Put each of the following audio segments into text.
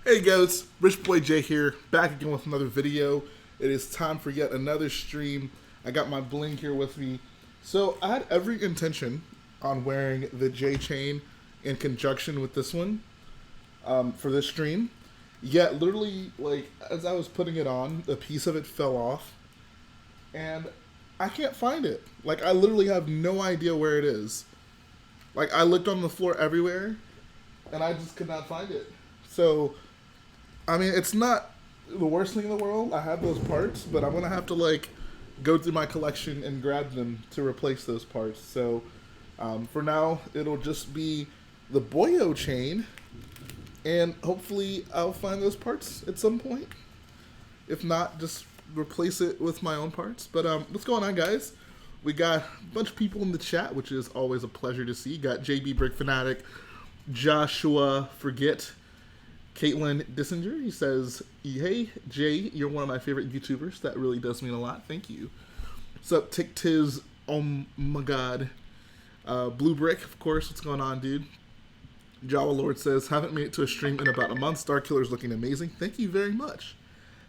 Hey guys, Rich Boy J here, back again with another video. It is time for yet another stream. I got my bling here with me. So I had every intention on wearing the J chain in conjunction with this one for this stream. Yet literally, like, as I was putting it on, a piece of it fell off. And I can't find it. Like, I literally have no idea where it is. Like, I looked on the floor everywhere, and I just could not find it. So, I mean, it's not the worst thing in the world. I have those parts, but I'm going to have to, like, go through my collection and grab them to replace those parts. So, for now, it'll just be the Boyo chain, and hopefully I'll find those parts at some point. If not, just replace it with my own parts. But what's going on, guys? We got a bunch of people in the chat, which is always a pleasure to see. Got JB Brick Fanatic, Joshua Forget, Caitlin Dissinger. He says, "Hey Jay, you're one of my favorite YouTubers. That really does mean a lot. Thank you." What's up, Tick Tiz? Oh my God. Blue Brick, of course. What's going on, dude? Jawa Lord says, "Haven't made it to a stream in about a month. Starkiller's looking amazing. Thank you very much.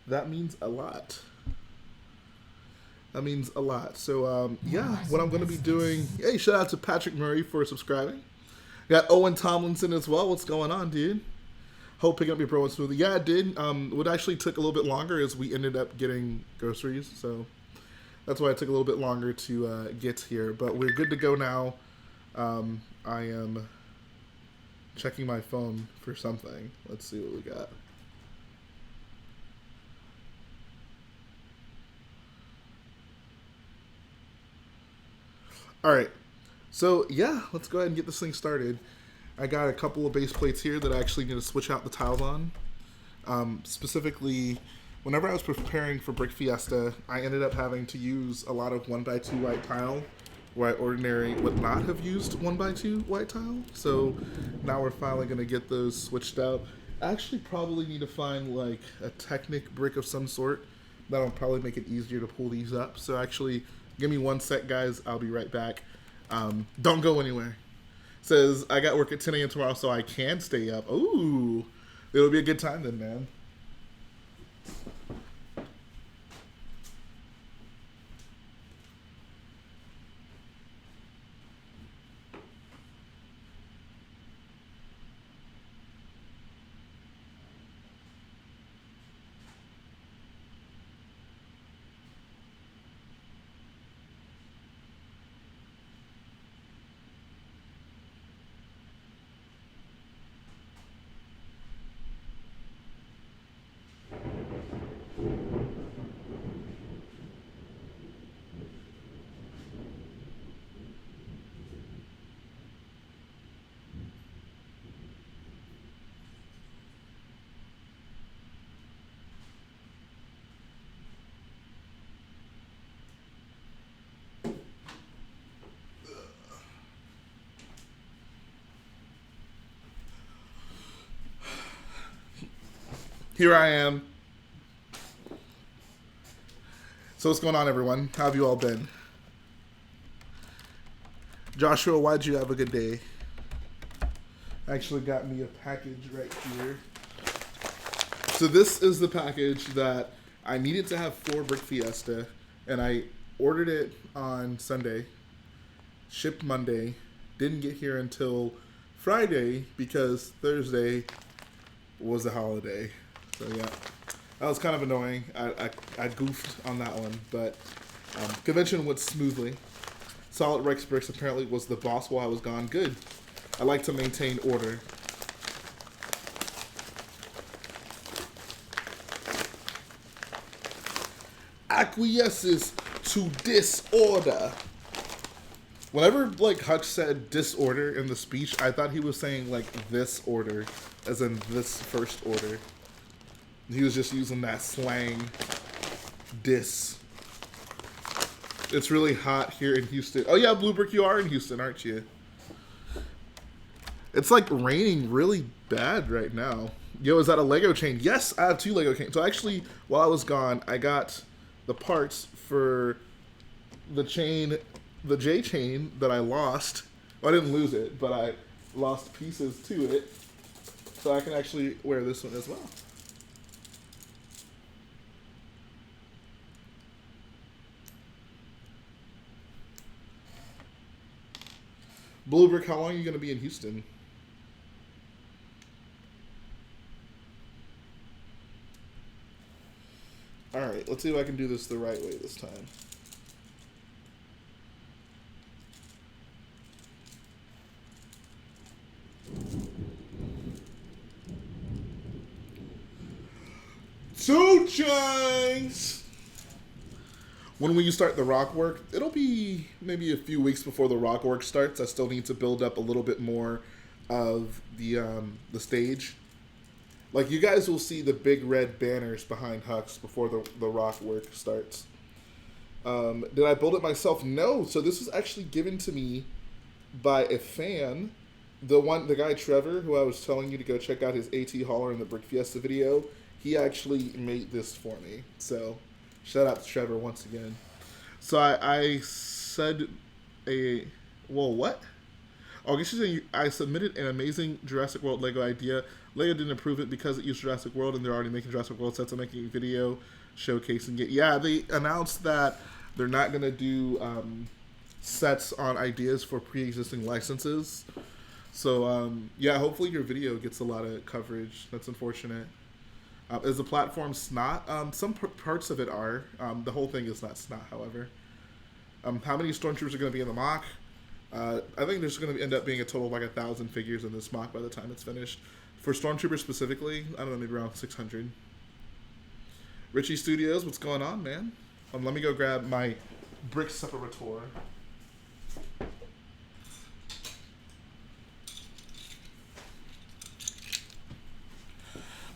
That means a lot." That means a lot. So, yeah, what I'm going to be doing... Hey, shout out to Patrick Murray for subscribing. Got Owen Tomlinson as well. What's going on, dude? Hope picking up your pro smoothly. Yeah, it did. What actually took a little bit longer is we ended up getting groceries. So, that's why it took a little bit longer to get here. But we're good to go now. I am checking my phone for something. Let's see what we got. Alright, so yeah, let's go ahead and get this thing started. I got a couple of base plates here that I actually need to switch out the tiles on. Specifically, whenever I was preparing for Brick Fiesta, I ended up having to use a lot of 1x2 white tile, where I ordinarily would not have used 1x2 white tile. So now we're finally going to get those switched out. I actually probably need to find like a Technic brick of some sort. That'll probably make it easier to pull these up. So actually... give me one sec, guys. I'll be right back. Don't go anywhere. Says, I got work at 10 a.m. tomorrow, so I can stay up. Ooh. It'll be a good time then, man. Here I am. So what's going on, everyone? How have you all been? Joshua, why'd you have a good day? Actually got me a package right here. So this is the package that I needed to have for Brick Fiesta, and I ordered it on Sunday, shipped Monday, didn't get here until Friday because Thursday was a holiday. So yeah, that was kind of annoying. I goofed on that one, but convention went smoothly. Solid Rex Bricks apparently was the boss while I was gone. Good. I like to maintain order. Acquiesces to disorder. Whenever like Hutch said disorder in the speech, I thought he was saying like this order, as in this first order. He was just using that slang, dis. It's really hot here in Houston. Oh yeah, Blue Brick, you are in Houston, aren't you? It's like raining really bad right now. Yo, is that a Lego chain? Yes, I have 2 Lego chains. So actually, while I was gone, I got the parts for the chain, the J chain that I lost. Well, I didn't lose it, but I lost pieces to it. So I can actually wear this one as well. Blue Brick, how long are you going to be in Houston? Alright, let's see if I can do this the right way this time. Two chains! When will you start the rock work? It'll be maybe a few weeks before the rock work starts. I still need to build up a little bit more of the stage. Like, you guys will see the big red banners behind Hux before the rock work starts. Did I build it myself? No. So this was actually given to me by a fan. The guy Trevor, who I was telling you to go check out his AT hauler in the Brick Fiesta video, he actually made this for me. So shout out to Trevor once again. So I said well, what? Oh, I guess you're saying I submitted an amazing Jurassic World Lego idea. Lego didn't approve it because it used Jurassic World, and they're already making Jurassic World sets. I'm making a video showcasing it. Yeah, they announced that they're not going to do sets on ideas for pre-existing licenses. So, yeah, hopefully your video gets a lot of coverage. That's unfortunate. Is the platform snot? Some parts of it are. The whole thing is not snot, however. How many Stormtroopers are going to be in the MOC? I think there's going to end up being a total of like 1,000 figures in this MOC by the time it's finished. For Stormtroopers specifically, I don't know, maybe around 600. Richie Studios, what's going on, man? Let me go grab my brick separator.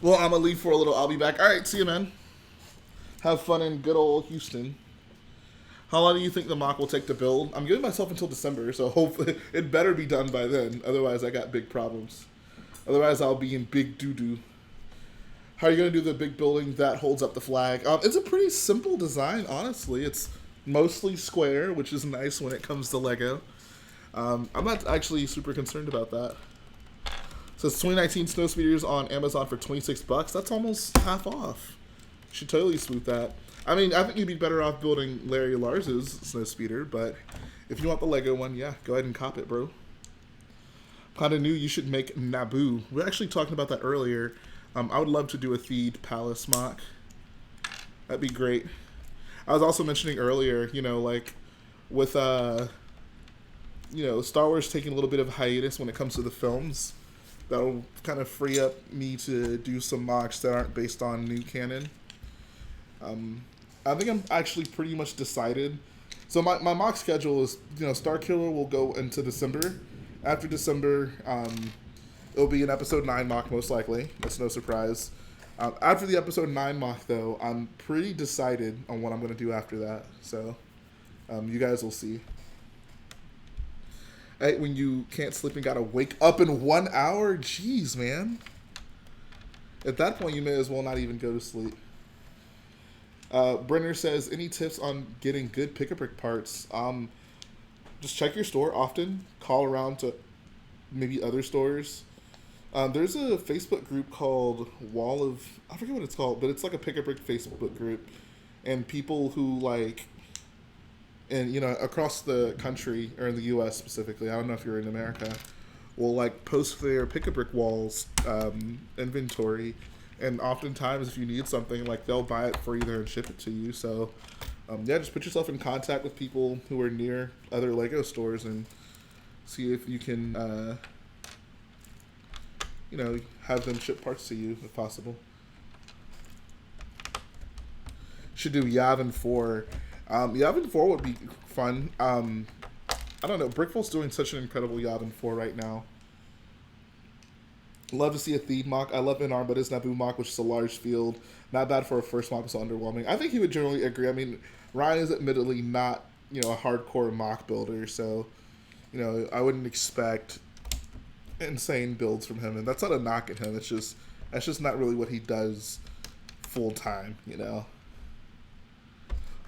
Well, I'm going to leave for a little. I'll be back. All right, see you, man. Have fun in good old Houston. How long do you think the MOC will take to build? I'm giving myself until December, so hopefully it better be done by then. Otherwise, I got big problems. Otherwise, I'll be in big doo-doo. How are you going to do the big building that holds up the flag? It's a pretty simple design, honestly. It's mostly square, which is nice when it comes to Lego. I'm not actually super concerned about that. So it's 2019 Snowspeeders on Amazon for $26. That's almost half off. You should totally swoop that. I mean, I think you'd be better off building Larry Lars's Snowspeeder, but if you want the Lego one, yeah, go ahead and cop it, bro. Kinda knew you should make Naboo. We were actually talking about that earlier. I would love to do a Theed Palace MOC. That'd be great. I was also mentioning earlier, you know, like with you know, Star Wars taking a little bit of a hiatus when it comes to the films. That'll kind of free up me to do some MOCs that aren't based on new canon. I think I'm actually pretty much decided. So my MOC schedule is, you know, Starkiller will go into December. After December, it'll be an episode 9 MOC most likely. That's no surprise. After the episode 9 MOC, though, I'm pretty decided on what I'm going to do after that. So you guys will see. Hey, when you can't sleep and got to wake up in 1 hour? Jeez, man. At that point, you may as well not even go to sleep. Brenner says, any tips on getting good pick-a-brick parts? Just check your store often. Call around to maybe other stores. There's a Facebook group called Wall of... I forget what it's called, but it's like a pick-a-brick Facebook group. And people who, like... And, you know, across the country, or in the U.S. specifically, I don't know if you're in America, will, like, post their pick-a-brick walls inventory. And oftentimes, if you need something, like, they'll buy it for you there and ship it to you. So, yeah, just put yourself in contact with people who are near other Lego stores and see if you can, you know, have them ship parts to you if possible. Should do Yavin 4. Yavin 4 would be fun. I don't know. Brickful's doing such an incredible Yavin 4 right now. Love to see a Theed MOC. I love Inarba's Naboo MOC, which is a large field. Not bad for a first MOC, so underwhelming. I think he would generally agree. I mean, Ryan is admittedly not, you know, a hardcore MOC builder, so, you know, I wouldn't expect insane builds from him. And that's not a knock at him. It's just, that's just not really what he does full time, you know.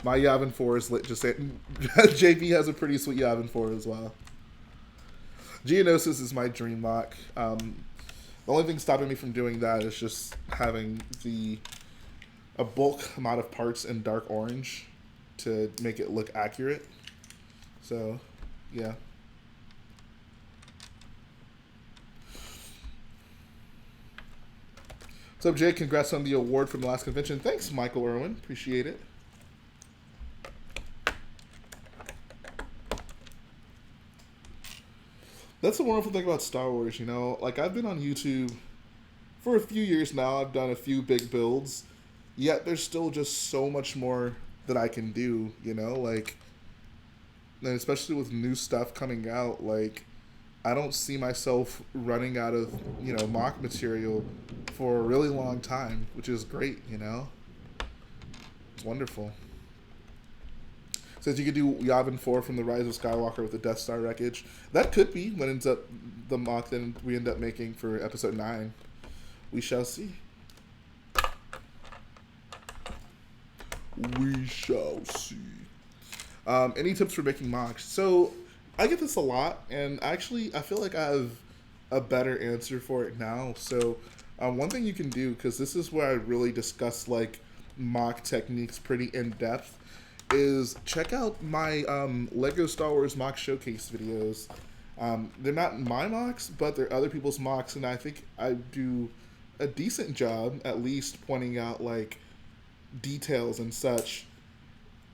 My Yavin 4 is lit. Just saying. JP has a pretty sweet Yavin 4 as well. Geonosis is my dream MOC. The only thing stopping me from doing that is just having a bulk amount of parts in dark orange to make it look accurate. So, yeah. What's up, Jay? Congrats on the award from the last convention. Thanks, Michael Irwin. Appreciate it. That's the wonderful thing about Star Wars, you know? Like, I've been on YouTube for a few years now. I've done a few big builds, yet there's still just so much more that I can do, you know? Like, and especially with new stuff coming out, like, I don't see myself running out of, you know, mock material for a really long time, which is great, you know? It's wonderful. Says you could do Yavin 4 from the Rise of Skywalker with the Death Star wreckage. That could be what ends up the mock that we end up making for Episode 9. We shall see. We shall see. Any tips for making mocks? So, I get this a lot, and actually, I feel like I have a better answer for it now. So, one thing you can do, because this is where I really discuss, like, mock techniques pretty in-depth, is check out my Lego Star Wars mock showcase videos. They're not my mocks, but they're other people's mocks, and I think I do a decent job, at least pointing out, like, details and such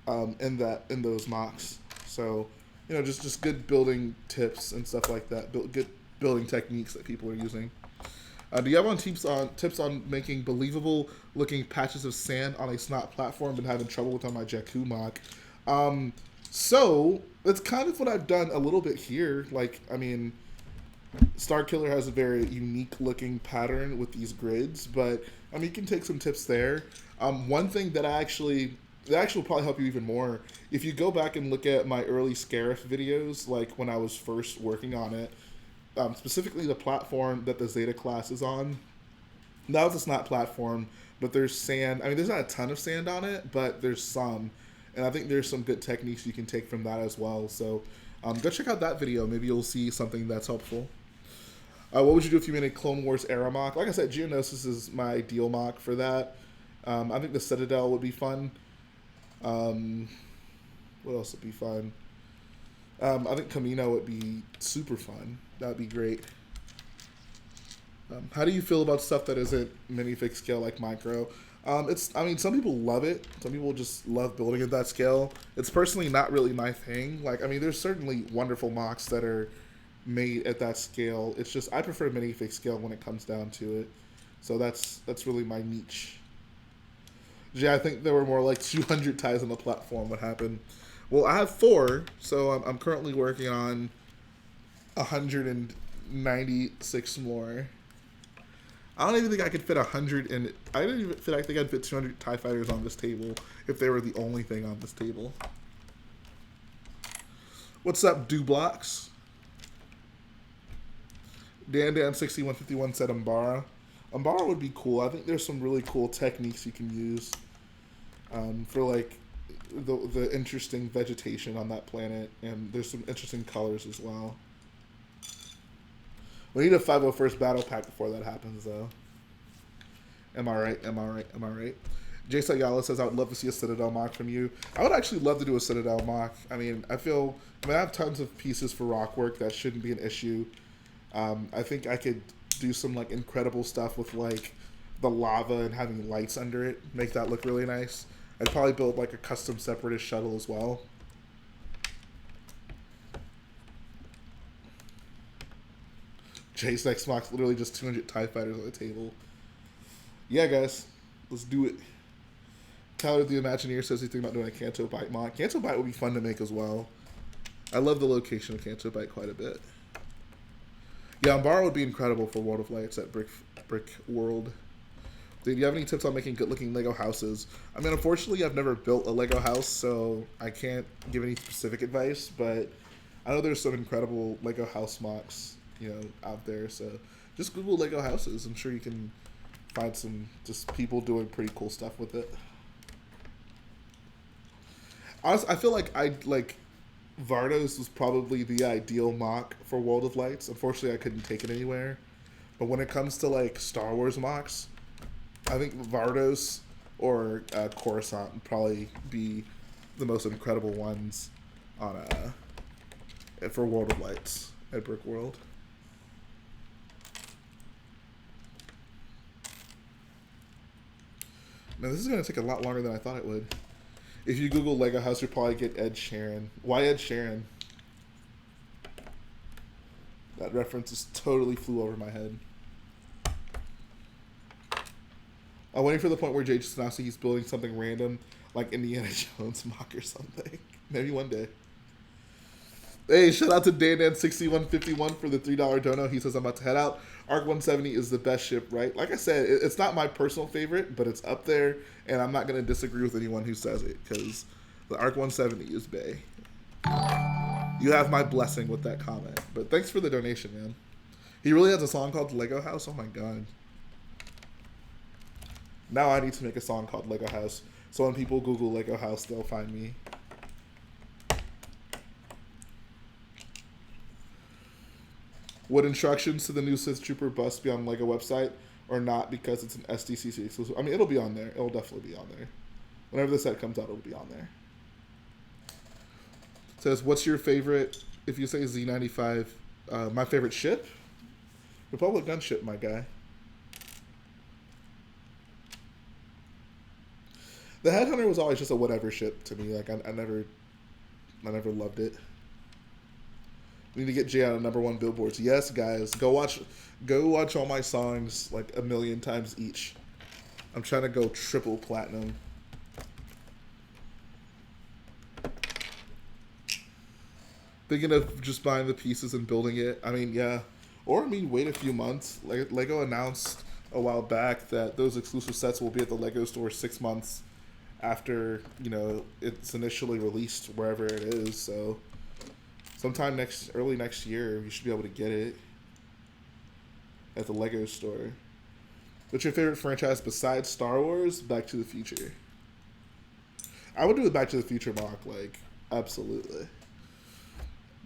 in those mocks. So, you know, just good building tips and stuff like that. Good building techniques that people are using. Do you have tips on making believable looking patches of sand on a snot platform? Been having trouble with on my Jakku mock. So that's kind of what I've done a little bit here. Like, I mean, Starkiller has a very unique looking pattern with these grids, but I mean, you can take some tips there. One thing that will probably help you even more, if you go back and look at my early Scarif videos, like when I was first working on it, specifically the platform that the Zeta class is on. That was a snot platform, but there's sand. I mean, there's not a ton of sand on it, but there's some. And I think there's some good techniques you can take from that as well. So go check out that video. Maybe you'll see something that's helpful. What would you do if you made a Clone Wars era mock? Like I said, Geonosis is my ideal mock for that. I think the Citadel would be fun. What else would be fun? I think Camino would be super fun. That would be great. How do you feel about stuff that isn't minifig scale like micro? I mean, some people love it. Some people just love building at that scale. It's personally not really my thing. Like, I mean, there's certainly wonderful mocks that are made at that scale. It's just, I prefer minifig scale when it comes down to it. So that's really my niche. Yeah, I think there were more like 200 ties on the platform. What happened? Well, I have 4, so I'm currently working on 196 more. I don't even think I could fit 100 in. I think I'd fit 200 TIE fighters on this table if they were the only thing on this table. What's up, Blocks? Dan6151 said Umbara. Umbara would be cool. I think there's some really cool techniques you can use for like the interesting vegetation on that planet, and there's some interesting colors as well. We need a 501st battle pack before that happens, though. Am I right? Am I right? Am I right? Jason Ayala says, I would love to see a Citadel mock from you. I would actually love to do a Citadel mock. I mean, I have tons of pieces for rock work. That shouldn't be an issue. I think I could do some, like, incredible stuff with, like, the lava and having lights under it. Make that look really nice. I'd probably build, like, a custom Separatist shuttle as well. Jay's next mock's literally just 200 TIE fighters on the table. Yeah, guys. Let's do it. Tyler the Imagineer says he's thinking about doing a Canto Bite mock. Canto Bite would be fun to make as well. I love the location of Canto Bite quite a bit. Yeah, Umbara would be incredible for World of Lights at Brick World. Do you have any tips on making good-looking Lego houses? I mean, unfortunately, I've never built a Lego house, so I can't give any specific advice, but I know there's some incredible Lego house mocks, you know, out there, so just Google Lego houses. I'm sure you can find some just people doing pretty cool stuff with it. Honestly, I feel like Vardos was probably the ideal mock for World of Lights. Unfortunately, I couldn't take it anywhere. But when it comes to like Star Wars MOCs, I think Vardos or Coruscant would probably be the most incredible ones on for World of Lights at Brick World. Now this is going to take a lot longer than I thought it would. If you Google Lego House, you'll probably get Ed Sheeran. Why Ed Sheeran? That reference just totally flew over my head. I'm waiting for the point where Jay just announced he's building something random, like Indiana Jones mock or something. Maybe one day. Hey, shout out to DanDan6151 for the $3 dono. He says I'm about to head out. Arc 170 is the best ship, right? Like I said, it's not my personal favorite, but it's up there, and I'm not going to disagree with anyone who says it, because the Arc 170 is bae. You have my blessing with that comment. But thanks for the donation, man. He really has a song called Lego House? Oh my god. Now I need to make a song called Lego House, so when people Google Lego House, they'll find me. Would instructions to the new Sith Trooper bus be on Lego website or not because it's an SDCC exclusive? I mean, it'll be on there. It'll definitely be on there. Whenever the set comes out, it'll be on there. It says, what's your favorite, if you say Z95, my favorite ship? Republic gunship, my guy. The Headhunter was always just a whatever ship to me. Like, I never loved it. We need to get Jay on #1 billboards. Yes, guys, go watch all my songs like 1,000,000 times each. I'm trying to go triple platinum. Thinking of just buying the pieces and building it. I mean, yeah. Or, I mean, wait a few months. Lego announced a while back that those exclusive sets will be at the Lego store 6 months after, you know, it's initially released wherever it is. So sometime early next year, you should be able to get it at the Lego store. What's your favorite franchise besides Star Wars? Back to the Future. I would do a Back to the Future mock, like, absolutely.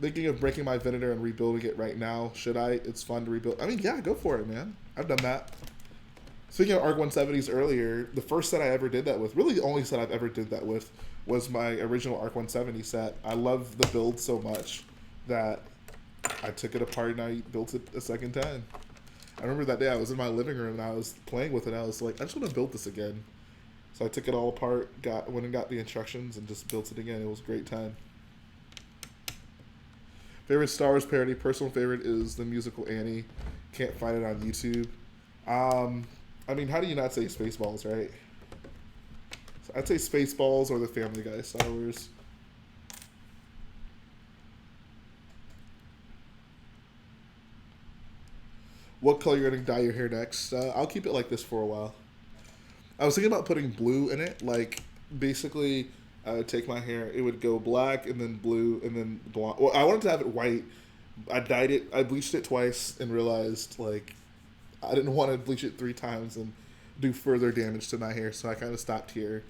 Thinking of breaking my Venator and rebuilding it right now. Should I? It's fun to rebuild. I mean, yeah, go for it, man. I've done that. Speaking of ARC 170s earlier, the first set I ever did that with, really the only set I've ever did that with, was my original ARC 170 set. I love the build so much that I took it apart and I built it a second time. I remember that day I was in my living room and I was playing with it and I was like, I just want to build this again. So I took it all apart, went and got the instructions and just built it again. It was a great time. Favorite Star Wars parody, personal favorite is the musical Annie. Can't find it on YouTube. I mean, how do you not say Spaceballs, right? So I'd say Spaceballs or the Family Guy Star Wars. What color you're going to dye your hair next? I'll keep it like this for a while. I was thinking about putting blue in it. Like, basically, I would take my hair. It would go black and then blue and then blonde. Well, I wanted to have it white. I dyed it. I bleached it twice and realized, like, I didn't want to bleach it 3 times and do further damage to my hair, so I kind of stopped here.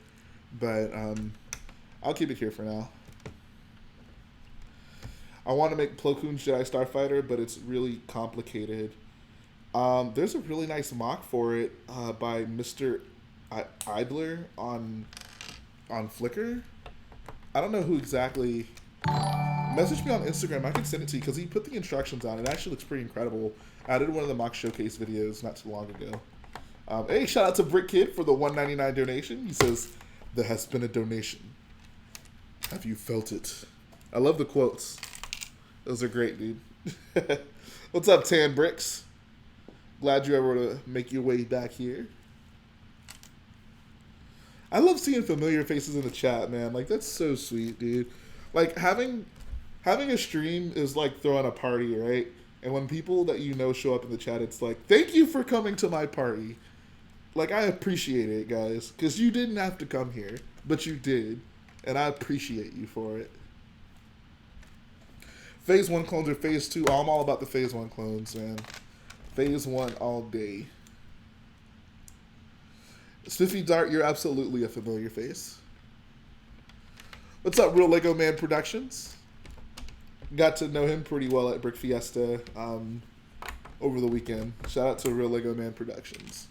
But I'll keep it here for now. I want to make Plo Koon's Jedi Starfighter, but it's really complicated. There's a really nice mock for it by Mr. Idler on Flickr. I don't know who exactly. Message me on Instagram. I can send it to you because he put the instructions on. It actually looks pretty incredible. I did one of the mock showcase videos not too long ago. Hey, shout out to BrickKid for the $1.99 donation. He says, there has been a donation. Have you felt it? I love the quotes. Those are great, dude. What's up, Tan Bricks? Glad you were able to make your way back here. I love seeing familiar faces in the chat, man. Like, that's so sweet, dude. Like, having a stream is like throwing a party, right? And when people that you know show up in the chat, it's like, thank you for coming to my party. Like, I appreciate it, guys. Because you didn't have to come here, but you did. And I appreciate you for it. Phase 1 clones or Phase 2? Oh, I'm all about the Phase 1 clones, man. Phase 1 all day. Spiffy Dart, you're absolutely a familiar face. What's up, Real Lego Man Productions? Got to know him pretty well at Brick Fiesta over the weekend. Shout out to Real Lego Man Productions.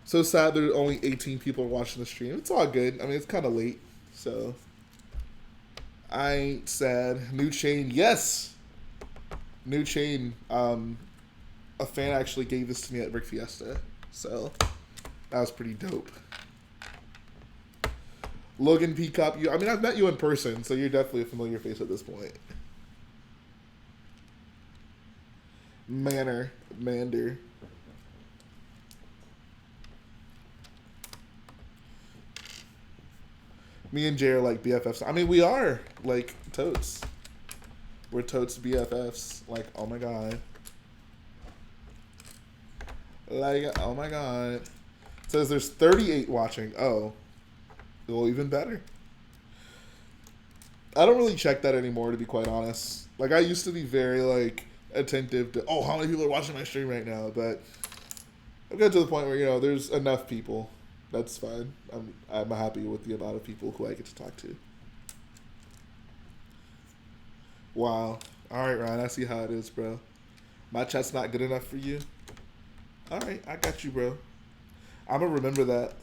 So sad there are only 18 people watching the stream. It's all good. I mean, it's kind of late, so I ain't sad. New chain, yes. New chain. A fan actually gave this to me at Brick Fiesta, so that was pretty dope. Logan Peacock, I mean, I've met you in person, so you're definitely a familiar face at this point. Mander. Me and Jay are like BFFs. I mean, we are like totes. We're totes BFFs. Like, oh my god. Like, oh my god. It says there's 38 watching. Oh. Well, even better. I don't really check that anymore, to be quite honest. Like, I used to be very, like, attentive to, oh, how many people are watching my stream right now? But I've got to the point where, you know, there's enough people. That's fine. I'm happy with the amount of people who I get to talk to. Wow. All right, Ryan. I see how it is, bro. My chat's not good enough for you? All right. I got you, bro. I'm going to remember that.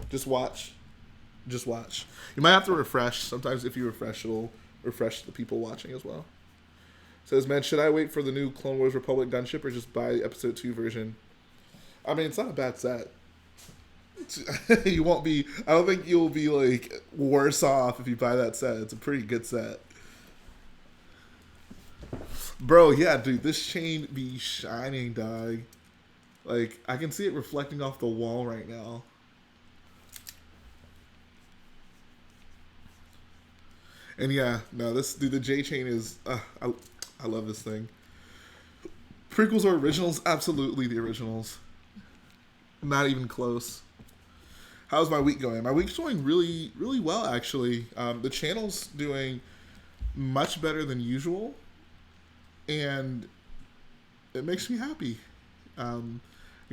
Just watch. Just watch. You might have to refresh. Sometimes if you refresh, it'll refresh the people watching as well. Says, man, should I wait for the new Clone Wars Republic gunship or just buy episode 2 version? I mean, it's not a bad set. You won't be, I don't think you'll be like worse off if you buy that set. It's a pretty good set. Bro, yeah, dude, this chain be shining, dog. Like, I can see it reflecting off the wall right now. And yeah, no, this, dude, the J chain is, I love this thing. Prequels or originals? Absolutely the originals. Not even close. How's my week going? My week's going really, really well, actually. The channel's doing much better than usual, and it makes me happy. I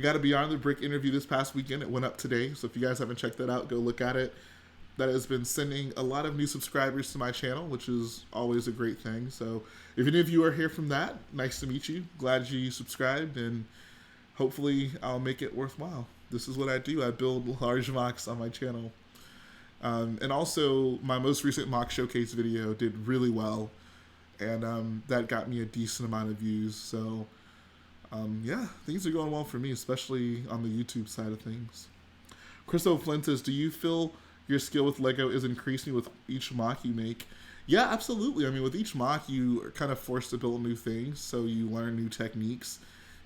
got a Beyond the Brick interview this past weekend. It went up today, so if you guys haven't checked that out, go look at it. That has been sending a lot of new subscribers to my channel, which is always a great thing. So if any of you are here from that, nice to meet you. Glad you subscribed, and hopefully I'll make it worthwhile. This is what I do. I build large MOCs on my channel. And also, my most recent MOC showcase video did really well. And that got me a decent amount of views. So, yeah, things are going well for me, especially on the YouTube side of things. Christo Flint says, do you feel your skill with Lego is increasing with each MOC you make? Yeah, absolutely. I mean, with each MOC, you are kind of forced to build new things. So you learn new techniques.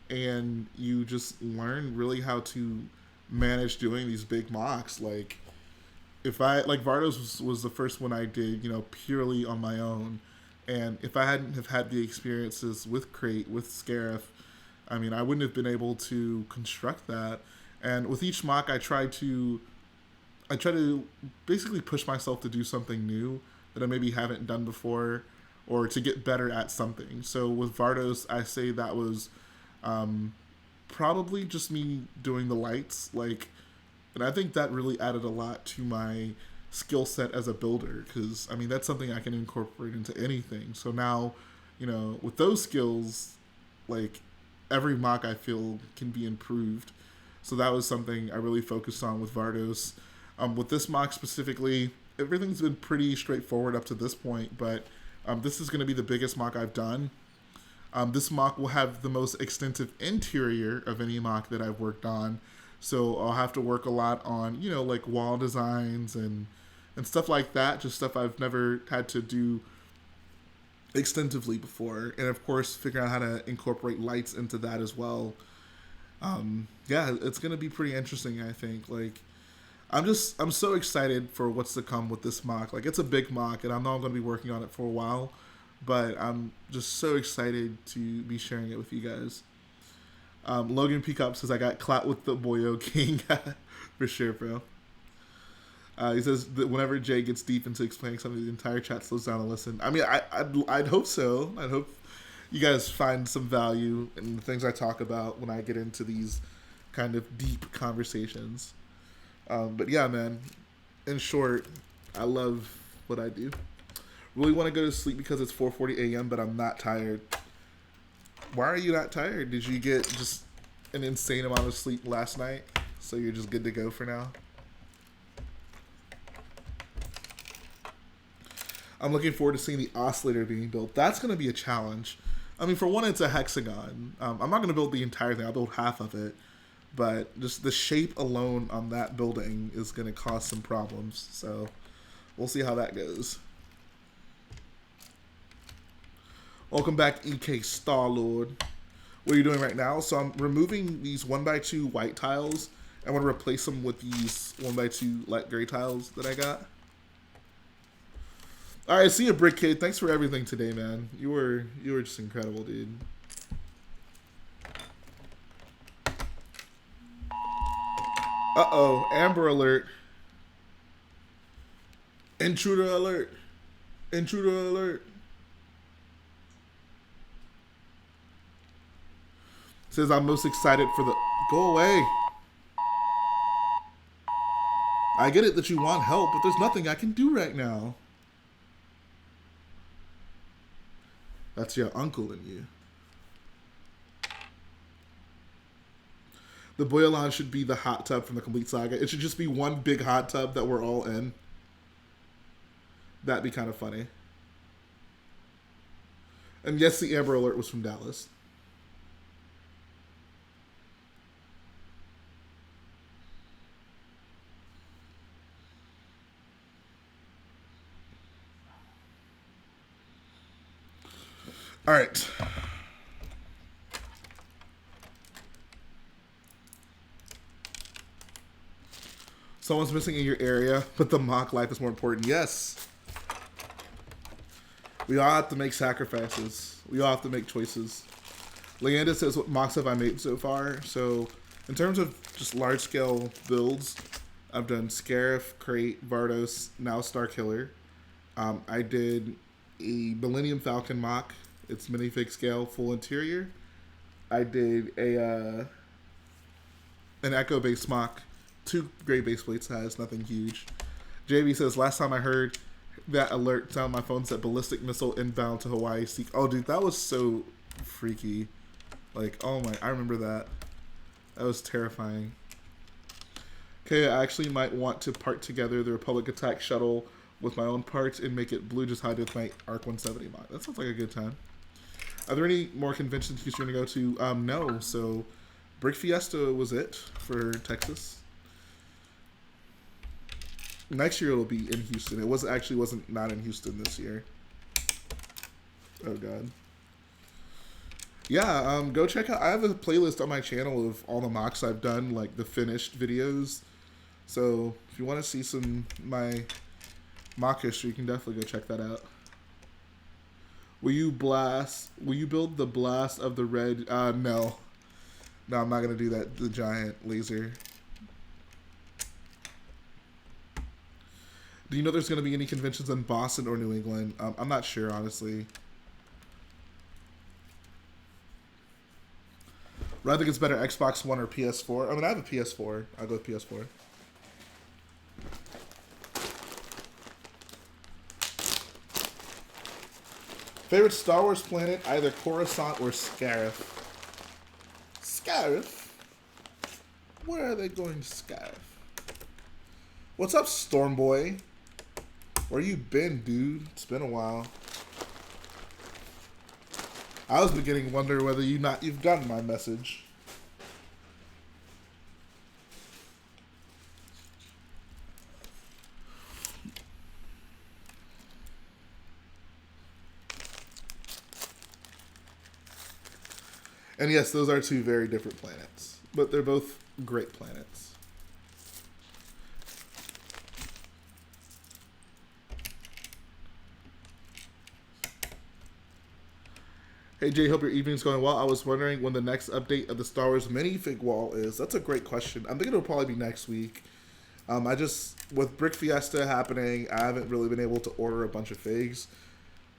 And you just learn really how to manage doing these big MOCs. Like, if I, like, Vardos was the first one I did, you know, purely on my own. And if I hadn't have had the experiences with Crate, with Scarif, I mean, I wouldn't have been able to construct that. And with each MOC, I try to basically push myself to do something new that I maybe haven't done before, or to get better at something. So with Vardos, I say that was probably just me doing the lights, like, and I think that really added a lot to my skill set as a builder, because I mean, that's something I can incorporate into anything. So now, you know, with those skills, like, every MOC I feel can be improved. So that was something I really focused on with Vardos. With this MOC specifically, everything's been pretty straightforward up to this point, but this is going to be the biggest MOC I've done. This MOC will have the most extensive interior of any MOC that I've worked on. So I'll have to work a lot on, you know, like wall designs and stuff like that. Just stuff I've never had to do extensively before. And of course, figuring out how to incorporate lights into that as well. Yeah, it's going to be pretty interesting, I think. Like, I'm so excited for what's to come with this MOC. Like, it's a big MOC, and I know I'm going to be working on it for a while. But I'm just so excited to be sharing it with you guys. Logan Peacock says, I got clout with the Boyo King. For sure, bro. He says that whenever Jay gets deep into explaining something, the entire chat slows down and listen. I mean, I'd hope so. I'd hope you guys find some value in the things I talk about when I get into these kind of deep conversations. But yeah, man. In short, I love what I do. Really want to go to sleep because it's 4:40 a.m., but I'm not tired. Why are you not tired? Did you get just an insane amount of sleep last night, so you're just good to go for now? I'm looking forward to seeing the oscillator being built. That's going to be a challenge. I mean, for one, it's a hexagon. I'm not going to build the entire thing. I'll build half of it. But just the shape alone on that building is going to cause some problems. So we'll see how that goes. Welcome back, EK Star-Lord. What are you doing right now? So I'm removing these 1x2 white tiles. I want to replace them with these 1x2 light gray tiles that I got. All right, see you, BrickKid. Thanks for everything today, man. You were just incredible, dude. Uh-oh, Amber Alert. Intruder alert. Intruder alert. Says I'm most excited for the... Go away. I get it that you want help, but there's nothing I can do right now. That's your uncle in you. The Boilan should be the hot tub from the Complete Saga. It should just be one big hot tub that we're all in. That'd be kind of funny. And yes, the Amber Alert was from Dallas. All right. Someone's missing in your area, but the MOC life is more important. Yes. We all have to make sacrifices. We all have to make choices. Leanda says, what MOCs have I made so far? So, in terms of just large-scale builds, I've done Scarif, Crate, Vardos, now Starkiller. I did a Millennium Falcon MOC. It's minifig scale, full interior. I did an Echo base MOC, 2 gray base plates has, nothing huge. JB says, last time I heard that alert sound, my phone said ballistic missile inbound to Hawaii. Oh, dude, that was so freaky. Like, oh my, I remember that. That was terrifying. Okay, I actually might want to part together the Republic Attack Shuttle with my own parts and make it blue just hide with my ARC 170 mod. That sounds like a good time. Are there any more conventions you're going to go to? No. So, Brick Fiesta was it for Texas. Next year it'll be in Houston. It wasn't not in Houston this year. Oh god. Yeah, go check out. I have a playlist on my channel of all the MOCs I've done, like the finished videos. So if you want to see some my MOC history, you can definitely go check that out. Will you build the blast of the red? No. No, I'm not gonna do that. The giant laser. Do you know there's gonna be any conventions in Boston or New England? I'm not sure, honestly. But I think it's better Xbox One or PS4. I mean, I have a PS4. I'll go with PS4. Favorite Star Wars planet? Either Coruscant or Scarif. Scarif? Where are they going to Scarif? What's up, Stormboy? Where you been, dude? It's been a while. I was beginning to wonder whether you've gotten my message. And yes, those are 2 very different planets, but they're both great planets. Hey Jay, hope your evening's going well. I was wondering when the next update of the Star Wars minifig wall is. That's a great question. I'm thinking it'll probably be next week. With Brick Fiesta happening, I haven't really been able to order a bunch of figs.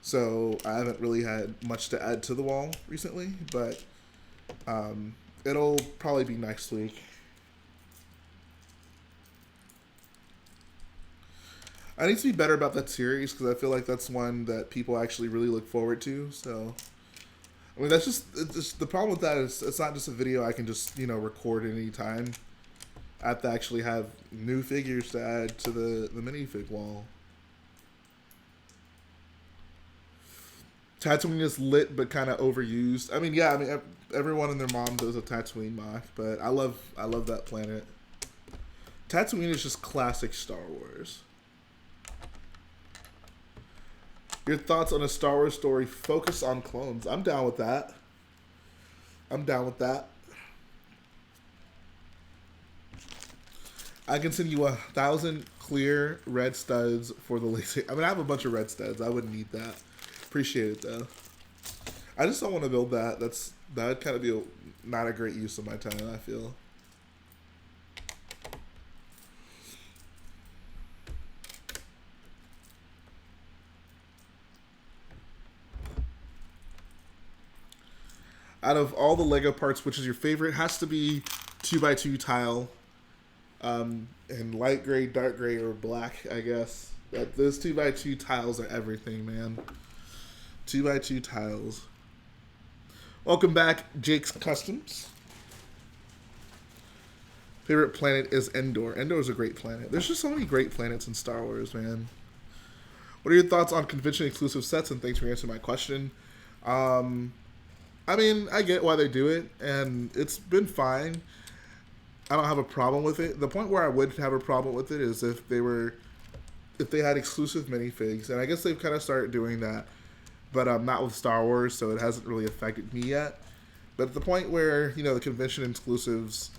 So I haven't really had much to add to the wall recently, but it'll probably be next week. I need to be better about that series because I feel like that's one that people actually really look forward to. So, I mean, that's just the problem with that is it's not just a video I can just, you know, record at any time. I have to actually have new figures to add to the minifig wall. Tatooine is lit but kind of overused. I mean, yeah, I mean everyone and their mom does a Tatooine MOC, but I love that planet. Tatooine is just classic Star Wars. Your thoughts on a Star Wars story focused on clones? I'm down with that. I'm down with that. I can send you 1,000 clear red studs for the laser. I mean, I have a bunch of red studs. I wouldn't need that. Appreciate it though. I just don't want to build that. That'd kind of be not a great use of my time, I feel. Out of all the Lego parts, which is your favorite? It has to be 2x2 tile, and light gray, dark gray, or black, I guess. Those 2x2 tiles are everything, man. 2x2 tiles. Welcome back, Jake's Customs. Favorite planet is Endor. Endor is a great planet. There's just so many great planets in Star Wars, man. What are your thoughts on convention exclusive sets? And thanks for answering my question. I mean, I get why they do it, and it's been fine. I don't have a problem with it. The point where I would have a problem with it is if they had exclusive minifigs, and I guess they've kind of started doing that, but not with Star Wars, so it hasn't really affected me yet. But at the point where, you know, the convention exclusives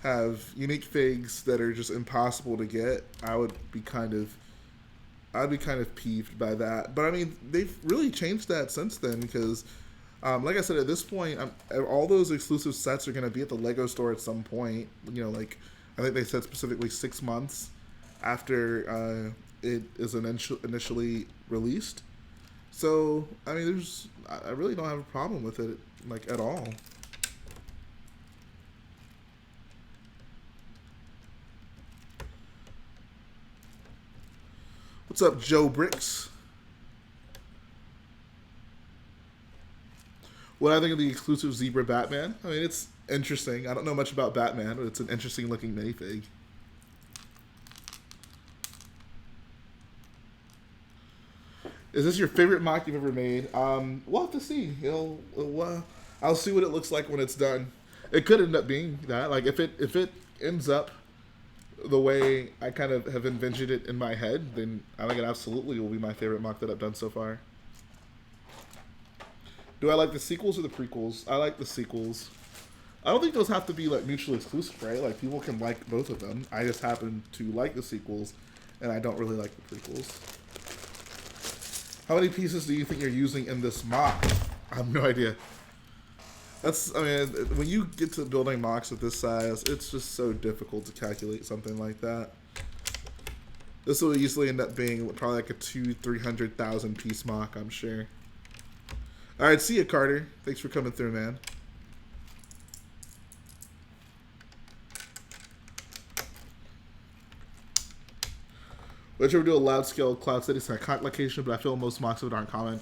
have unique figs that are just impossible to get, I'd be kind of peeved by that. But I mean, they've really changed that since then because, like I said, at this point, all those exclusive sets are going to be at the Lego store at some point. You know, like I think they said specifically 6 months after it is initially released. So I mean, I really don't have a problem with it, like, at all. What's up, JetBricks? What I think of the exclusive Zebra Batman? I mean, it's interesting. I don't know much about Batman, but it's an interesting looking minifig. Is this your favorite MOC you've ever made? We'll have to see. I'll see what it looks like when it's done. It could end up being that. Like if it ends up the way I kind of have envisioned it in my head, then I think it absolutely will be my favorite MOC that I've done so far. Do I like the sequels or the prequels? I like the sequels. I don't think those have to be like mutually exclusive, right? Like people can like both of them. I just happen to like the sequels, and I don't really like the prequels. How many pieces do you think you're using in this MOC? I have no idea. I mean, when you get to building MOCs of this size, it's just so difficult to calculate something like that. This will easily end up being probably like a 200,000-300,000 piece MOC, I'm sure. All right, see you, Carter. Thanks for coming through, man. Would you ever do a loud scale Cloud City? It's an iconic location, but I feel most MOCs of it aren't common.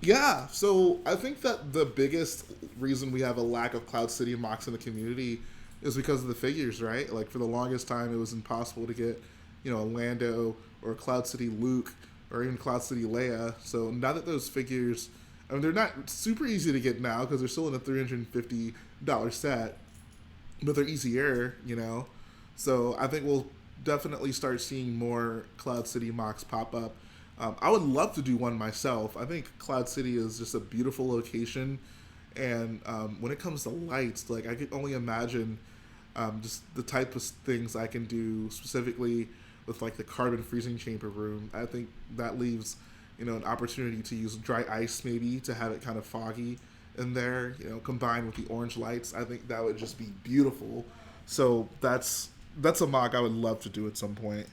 Yeah, so I think that the biggest reason we have a lack of Cloud City MOCs in the community is because of the figures, right? Like for the longest time, it was impossible to get, you know, a Lando or a Cloud City Luke or even Cloud City Leia. So now that those figures, I mean, they're not super easy to get now because they're still in a $350 set, but they're easier, you know. So I think we'll definitely start seeing more Cloud City MOCs pop up. I would love to do one myself. I think Cloud City is just a beautiful location, and when it comes to lights, like I could only imagine just the type of things I can do specifically with like the carbon freezing chamber room. I think that leaves, you know, an opportunity to use dry ice maybe to have it kind of foggy in there, you know, combined with the orange lights. I think that would just be beautiful. So that's a MOC I would love to do at some point.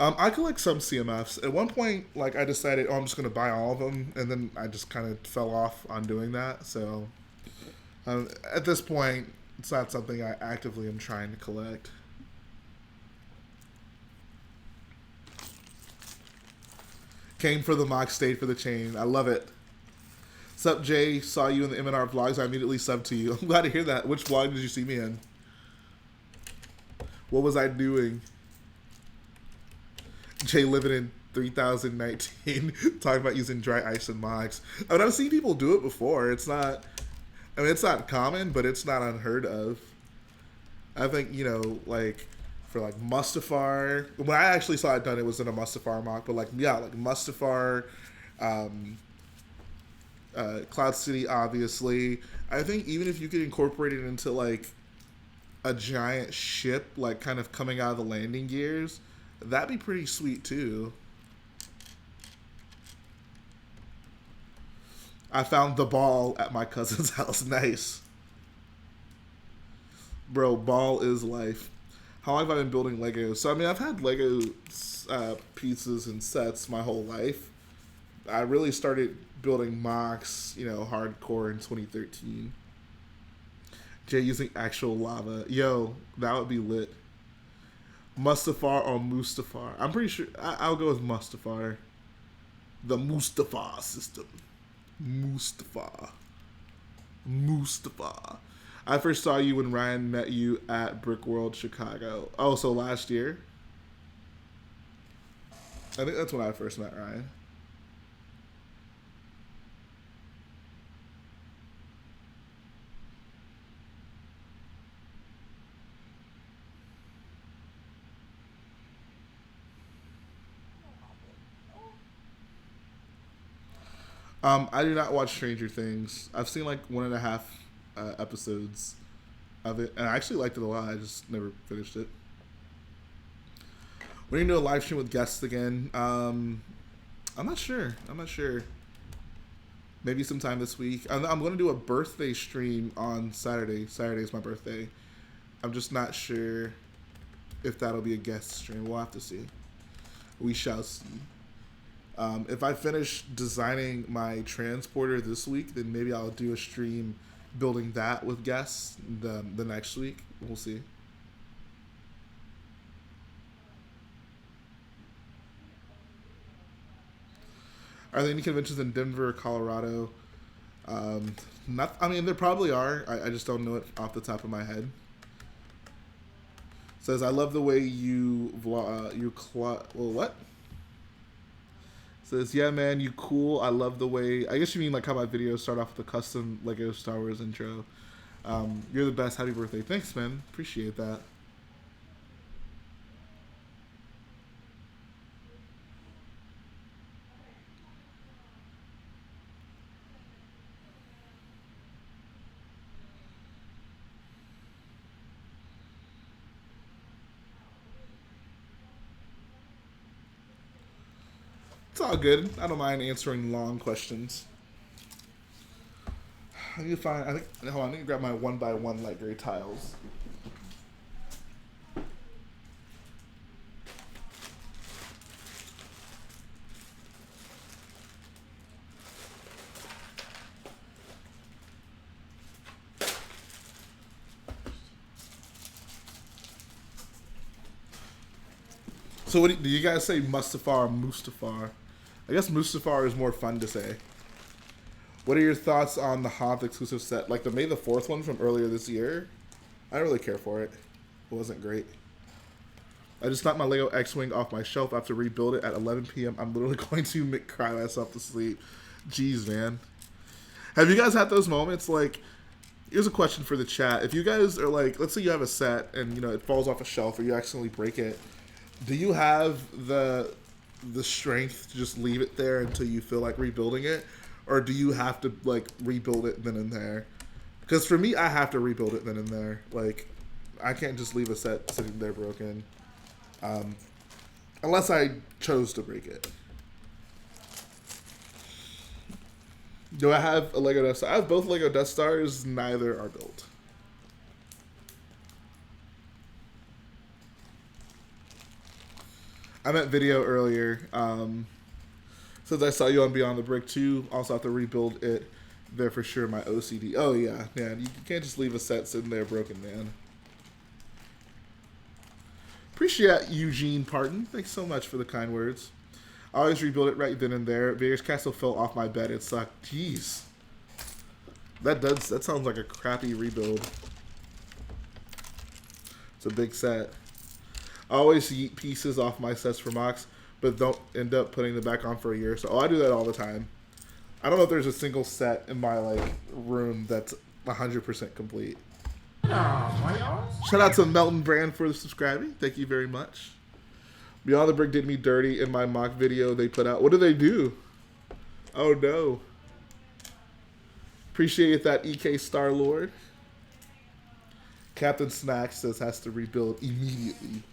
I collect some CMFs. At one point, like I decided, oh, I'm just gonna buy all of them, and then I just kind of fell off on doing that. So at this point, it's not something I actively am trying to collect. Came for the MOC, stayed for the chain. I love it. Sup, Jay? Saw you in the M&R vlogs. I immediately subbed to you. I'm glad to hear that. Which vlog did you see me in? What was I doing? Jay living in 3019, talking about using dry ice and MOCs. I mean, I've seen people do it before. It's not, I mean, it's not common, but it's not unheard of. I think, you know, like, for like Mustafar, when I actually saw it done, it was in a Mustafar MOC, but like, yeah, like Mustafar, Cloud City, obviously. I think even if you could incorporate it into like a giant ship, like kind of coming out of the landing gears, that'd be pretty sweet too. I found the ball at my cousin's house. Nice. Bro, ball is life. How long have I been building Legos? So, I mean, I've had Lego pieces and sets my whole life. I really started building MOCs, you know, hardcore in 2013. Jay using actual lava. Yo, that would be lit. Mustafar or Mustafar? I'm pretty sure I'll go with Mustafar. The Mustafar system. Mustafa. I first saw you when Ryan met you at Brick World Chicago. Oh, so last year? I think that's when I first met Ryan. I do not watch Stranger Things. I've seen like 1.5 episodes of it, and I actually liked it a lot. I just never finished it. We're gonna do a live stream with guests again. I'm not sure. Maybe sometime this week. I'm gonna do a birthday stream on Saturday. Saturday is my birthday. I'm just not sure if that'll be a guest stream. We'll have to see. We shall see. If I finish designing my transporter this week, then maybe I'll do a stream building that with guests the next week. We'll see. Are there any conventions in Denver or Colorado? Not. I mean, there probably are. I just don't know it off the top of my head. Says, I love the way you vlog. Well, what? Says, yeah, man, you cool. I love the way. I guess you mean like how my videos start off with a custom Lego Star Wars intro. You're the best. Happy birthday. Thanks, man. Appreciate that. It's all good. I don't mind answering long questions. I need to find. I think. Hold on. I need to grab my 1x1 light gray tiles. So, what do you guys say, Mustafar or Mustafar? I guess Mustafar is more fun to say. What are your thoughts on the Hoth exclusive set? Like the May the 4th one from earlier this year? I don't really care for it. It wasn't great. I just knocked my Lego X-Wing off my shelf after rebuild it at 11 p.m. I'm literally going to cry myself to sleep. Jeez, man. Have you guys had those moments? Like, here's a question for the chat. If you guys are like, let's say you have a set and, you know, it falls off a shelf or you accidentally break it. Do you have the strength to just leave it there until you feel like rebuilding it, or do you have to like rebuild it then and there? Because for me, I have to rebuild it then and there. Like, I can't just leave a set sitting there broken, unless I chose to break it. Do I have a Lego Death Star? I have both Lego Death Stars. Neither are built. I meant video earlier. Since I saw you on Beyond the Brick 2, also have to rebuild it there for sure. My OCD. Oh yeah, man. You can't just leave a set sitting there broken, man. Appreciate Eugene Parton. Thanks so much for the kind words. I always rebuild it right then and there. Vader's castle fell off my bed. It sucked. Jeez. That sounds like a crappy rebuild. It's a big set. I always yeet pieces off my sets for MOCs, but don't end up putting them back on for a year. So I do that all the time. I don't know if there's a single set in my room that's 100% complete. Shout out to Melton Brand for subscribing. Thank you very much. Beyond the Brick did me dirty in my MOC video they put out. What did they do? Oh no. Appreciate that, EK Star Lord. Captain Snack says has to rebuild immediately.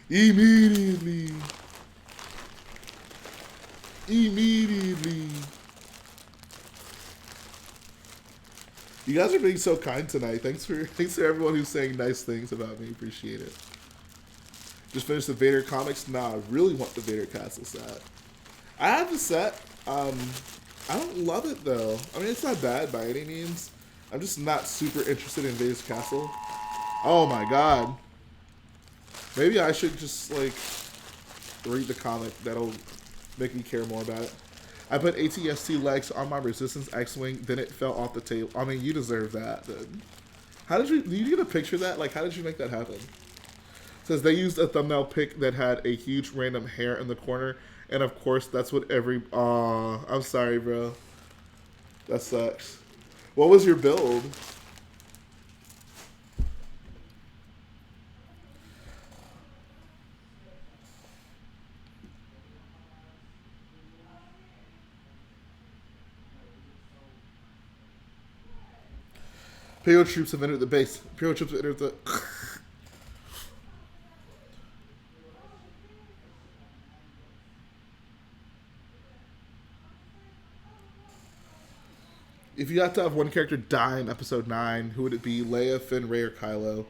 Immediately. You guys are being so kind tonight. Thanks for everyone who's saying nice things about me. Appreciate it. Just finished the Vader comics. Nah, I really want the Vader Castle set. I have the set. I don't love it though. I mean, it's not bad by any means. I'm just not super interested in Vader's Castle. Oh my god. Maybe I should just read the comic. That'll make me care more about it. I put ATST legs on my Resistance X-Wing, then it fell off the table. I mean, you deserve that, dude. How did you get a picture of that? How did you make that happen? It says they used a thumbnail pic that had a huge random hair in the corner, and of course, that's what aw, I'm sorry, bro. That sucks. What was your build? Imperial troops have entered the base. Imperial troops have entered the... If you had to have one character die in episode 9, who would it be? Leia, Finn, Rey, or Kylo?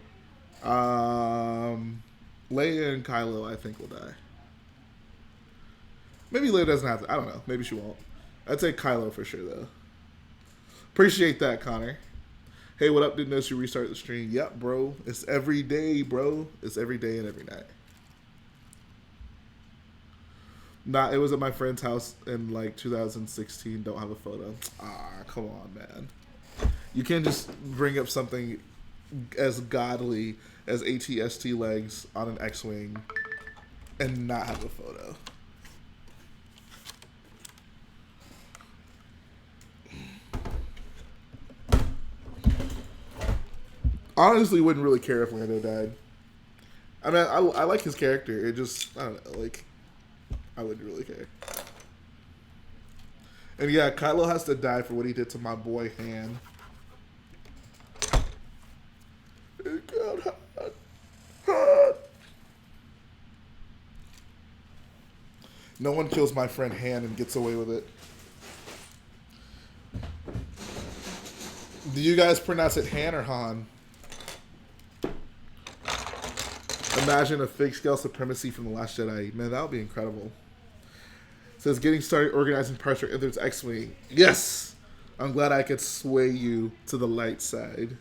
Leia and Kylo, I think, will die. Maybe Leia doesn't have to. I don't know. Maybe she won't. I'd say Kylo for sure, though. Appreciate that, Connor. Hey, what up? Didn't notice you restarted the stream. Yep, bro. It's every day, bro. It's every day and every night. Nah, it was at my friend's house in 2016. Don't have a photo. Ah, come on, man. You can't just bring up something as godly as ATST legs on an X-Wing and not have a photo. Honestly, wouldn't really care if Lando died. I mean, I like his character. It just, I don't know, I wouldn't really care. And yeah, Kylo has to die for what he did to my boy Han. It got hot. Hot. No one kills my friend Han and gets away with it. Do you guys pronounce it Han or Han? Imagine a fake scale supremacy from The Last Jedi. Man, that would be incredible. It says, getting started organizing parts for Ither's X-Wing. Yes! I'm glad I could sway you to the light side.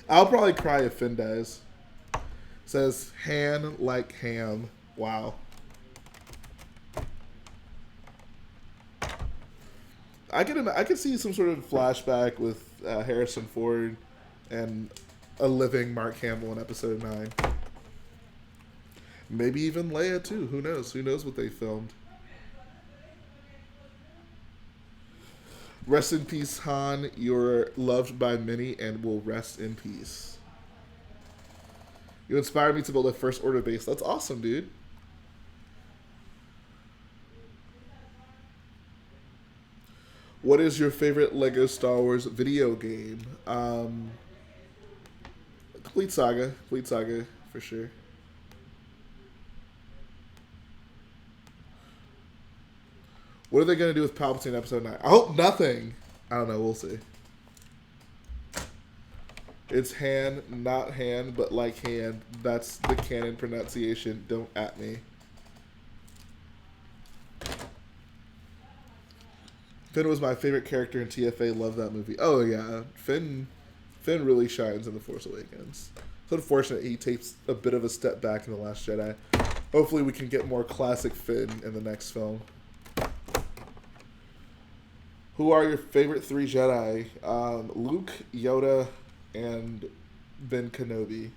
I'll probably cry if Finn dies. It says, Han like ham. Wow. I could see some sort of flashback with Harrison Ford and a living Mark Hamill in episode 9. Maybe even Leia too. Who knows? Who knows what they filmed? Rest in peace, Han. You're loved by many and will rest in peace. You inspired me to build a First Order base. That's awesome, dude. What is your favorite Lego Star Wars video game? Complete Saga for sure. What are they going to do with Palpatine episode 9? I hope nothing. I don't know. We'll see. It's Han, not Han, but like Han. That's the canon pronunciation. Don't at me. Finn was my favorite character in TFA. Love that movie. Oh yeah, Finn really shines in The Force Awakens. It's unfortunate he takes a bit of a step back in The Last Jedi. Hopefully we can get more classic Finn in the next film. Who are your favorite 3 Jedi? Luke, Yoda, and Ben Kenobi.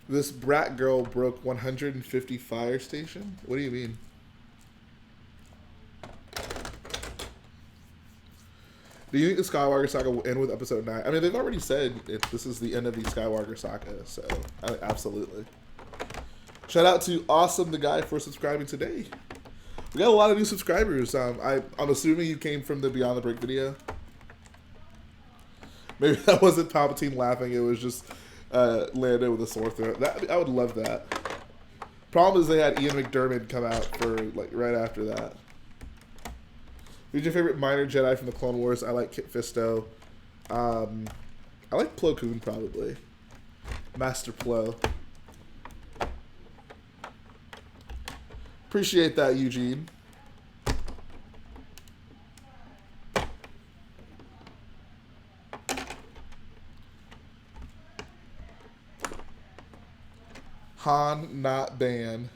This brat girl broke 150 fire station? What do you mean? Do you think the Skywalker saga will end with episode 9? I mean, they've already said this is the end of the Skywalker saga, so absolutely. Shout out to Awesome the Guy for subscribing today. We got a lot of new subscribers. I'm assuming you came from the Beyond the Brick video. Maybe that wasn't Palpatine laughing. It was just Lando with a sore throat. I would love that. Problem is they had Ian McDiarmid come out for like right after that. Who's your favorite minor Jedi from the Clone Wars? I like Kit Fisto. I like Plo Koon probably. Master Plo. Appreciate that, Eugene. Han not ban.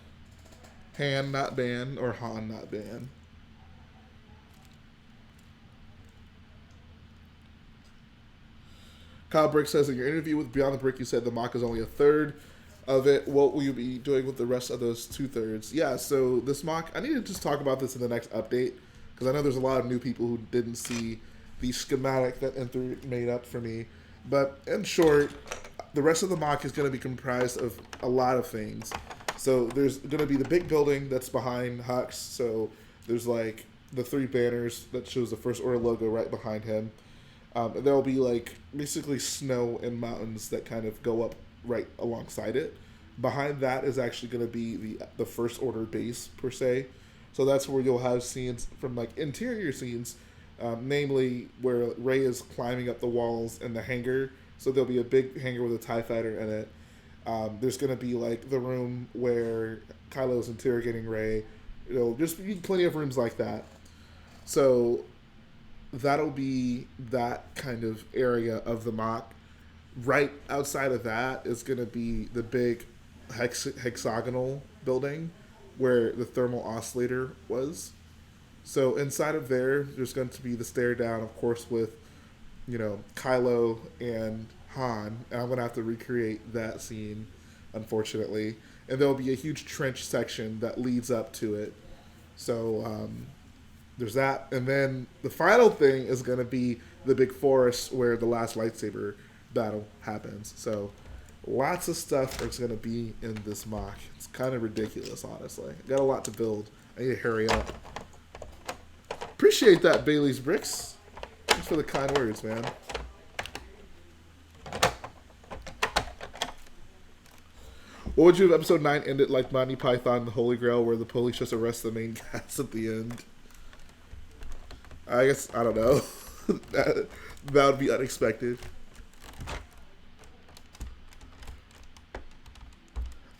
Han not ban or Han not ban. Kyle Brick says, in your interview with Beyond the Brick, you said the MOC is only a third of it. What will you be doing with the rest of those 2/3? Yeah, so this MOC, I need to just talk about this in the next update, because I know there's a lot of new people who didn't see the schematic that Enter made up for me. But in short, the rest of the MOC is going to be comprised of a lot of things. So there's going to be the big building that's behind Hux. So there's like the 3 banners that shows the First Order logo right behind him. There'll be like basically snow and mountains that kind of go up right alongside it. Behind that is actually going to be the First Order base per se. So that's where you'll have scenes from like interior scenes, namely where Rey is climbing up the walls in the hangar. So there'll be a big hangar with a TIE fighter in it. There's going to be like the room where Kylo's interrogating Rey. It'll just be plenty of rooms like that. So that'll be that kind of area of the MOC. Right outside of that is going to be the big hexagonal building where the thermal oscillator was. So inside of there's going to be the stare down, of course, with, you know, Kylo and Han. And I'm going to have to recreate that scene, unfortunately. And there'll be a huge trench section that leads up to it. So there's that. And then the final thing is going to be the big forest where the last lightsaber battle happens. So lots of stuff is going to be in this MOC. It's kind of ridiculous, honestly. Got a lot to build. I need to hurry up. Appreciate that, Bailey's Bricks. Thanks for the kind words, man. What would you have episode 9 ended like Monty Python and the Holy Grail, where the police just arrest the main cast at the end? I guess, I don't know. that would be unexpected.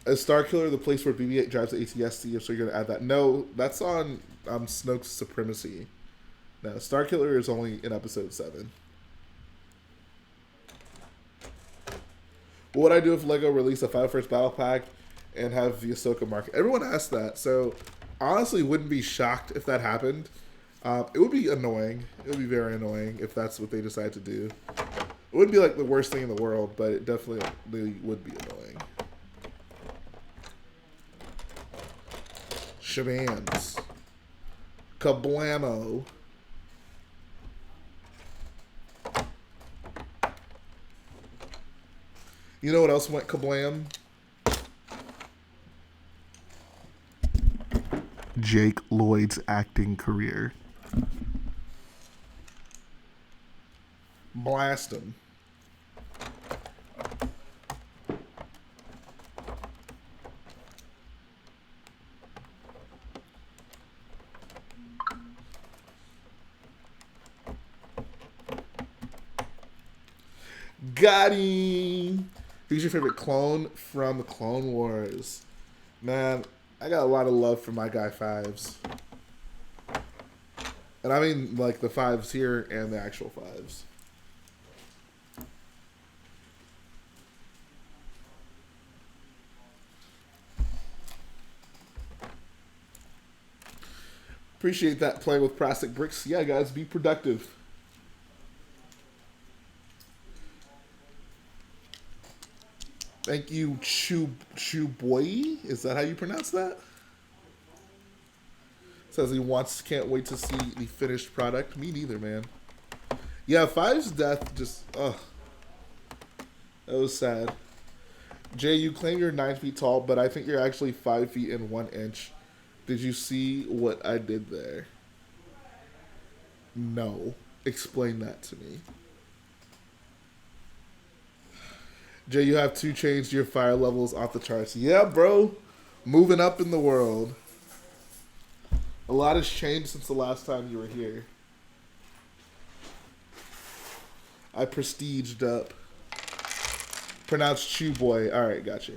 Is Starkiller the place where BB-8 drives the ATST, so you're going to add that? No, that's on Snoke's Supremacy. No, Starkiller is only in episode 7. What would I do if LEGO released a 5-First Battle Pack and have the Ahsoka market? Everyone asked that, so honestly wouldn't be shocked if that happened. It would be annoying. It would be very annoying if that's what they decide to do. It wouldn't be like the worst thing in the world, but it definitely would be annoying. Shabans. Kablamo. You know what else went kablam? Jake Lloyd's acting career. Blast him. Got him. Who's your favorite clone from the Clone Wars? Man, I got a lot of love for my guy Fives. And I mean like the 5s here and the actual 5s. Appreciate that, playing with plastic bricks. Yeah, guys, be productive. Thank you, Chu Boi. Is that how you pronounce that? Says he can't wait to see the finished product. Me neither, man. Yeah, 5's death just, ugh. That was sad. Jay, you claim you're 9 feet tall, but I think you're actually 5 feet and 1 inch. Did you see what I did there? No. Explain that to me. Jay, you have 2 changed your fire levels off the charts. Yeah, bro. Moving up in the world. A lot has changed since the last time you were here. I prestiged up. Pronounced Chew Boy. Alright, gotcha.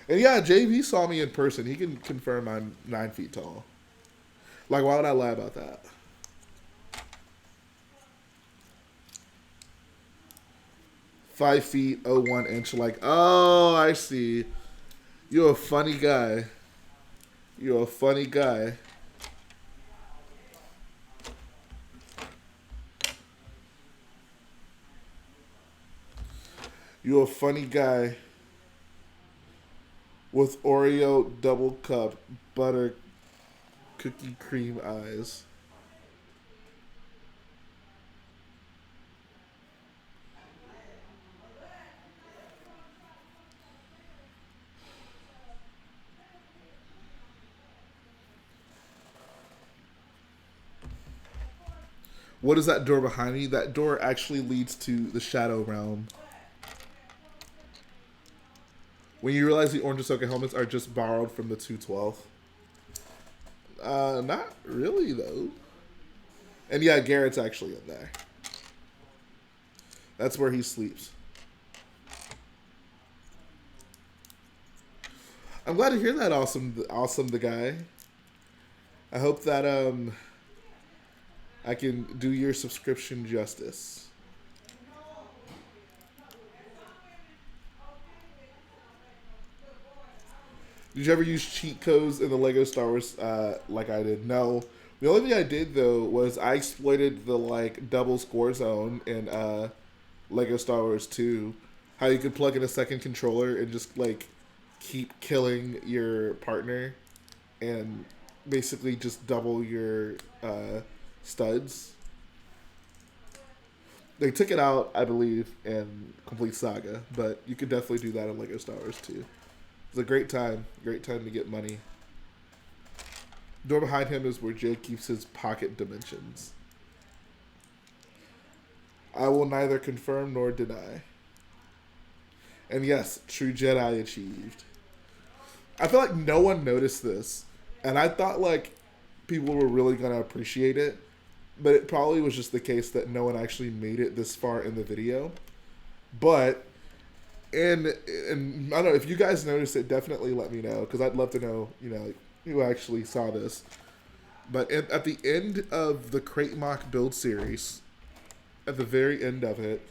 And yeah, JV saw me in person. He can confirm I'm 9 feet tall. Like, why would I lie about that? "5 feet, 1 inch." Like, oh, I see. You're a funny guy. You're a funny guy. You're a funny guy. With Oreo double cup butter cookie cream eyes. What is that door behind me? That door actually leads to the Shadow Realm. When you realize the orange Ahsoka helmets are just borrowed from the 212th. Not really, though. And yeah, Garrett's actually in there. That's where he sleeps. I'm glad to hear that, awesome the guy. I hope that I can do your subscription justice. Did you ever use cheat codes in the Lego Star Wars like I did? No. The only thing I did, though, was I exploited the, like, double score zone in Lego Star Wars 2. How you could plug in a second controller and just, like, keep killing your partner and basically just double your studs. They took it out, I believe, in Complete Saga, but you could definitely do that in Lego Star Wars 2. It's a great time to get money. The door behind him is where Jay keeps his pocket dimensions. I will neither confirm nor deny. And yes, true Jedi achieved. I feel like no one noticed this, and I thought like people were really gonna appreciate it, but it probably was just the case that no one actually made it this far in the video. But And I don't know, if you guys noticed it, definitely let me know, because I'd love to know, you know, like, who actually saw this. But at the end of the Crate Mock build series, at the very end of it,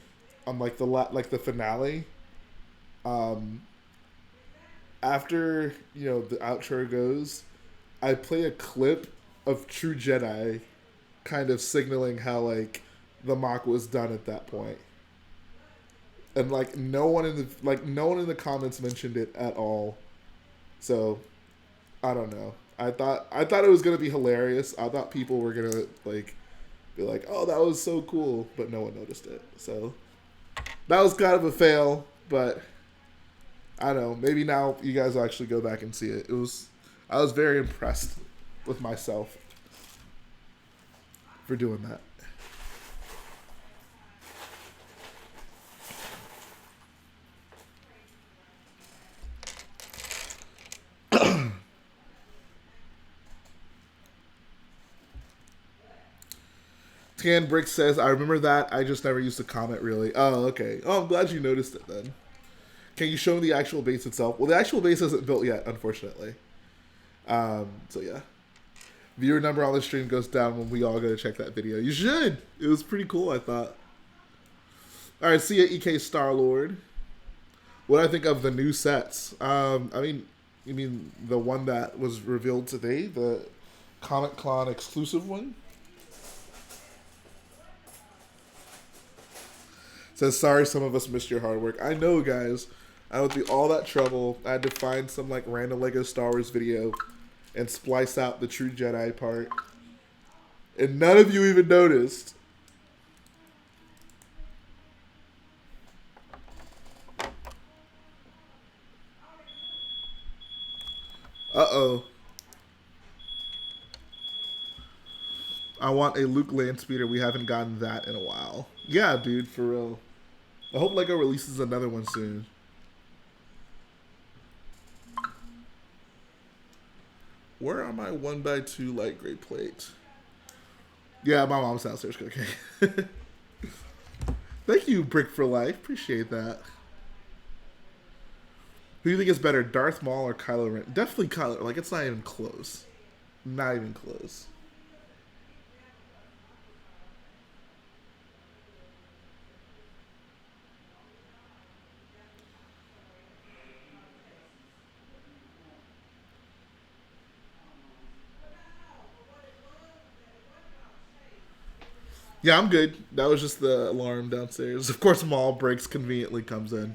on like the finale, after, you know, the outro goes, I play a clip of True Jedi kind of signaling how like the mock was done at that point. And like no one in the comments mentioned it at all. So I don't know. I thought it was gonna be hilarious. I thought people were gonna like be like, "Oh, that was so cool," but no one noticed it. So that was kind of a fail, but I don't know. Maybe now you guys will actually go back and see it. I was very impressed with myself for doing that. BrickKid says, "I remember that. I just never used to comment, really." Oh, okay. Oh, I'm glad you noticed it then. Can you show me the actual base itself? Well, the actual base isn't built yet, unfortunately. So, yeah. Viewer number on the stream goes down when we all go to check that video. You should. It was pretty cool, I thought. All right, see ya, EK Star-Lord. What do I think of the new sets? I mean, you mean the one that was revealed today, the Comic Con exclusive one? Says, sorry, some of us missed your hard work. I know, guys. I went through all that trouble. I had to find some like random Lego Star Wars video and splice out the true Jedi part. And none of you even noticed. Uh-oh. I want a Luke Landspeeder. We haven't gotten that in a while. Yeah, dude, for real. I hope Lego releases another one soon. Where are my 1x2 light gray plates? Yeah, my mom's downstairs cooking. Thank you, Brick for Life. Appreciate that. Who do you think is better, Darth Maul or Kylo Ren? Definitely Kylo. Like, it's not even close. Not even close. Yeah, I'm good. That was just the alarm downstairs. Of course, Maul breaks conveniently comes in.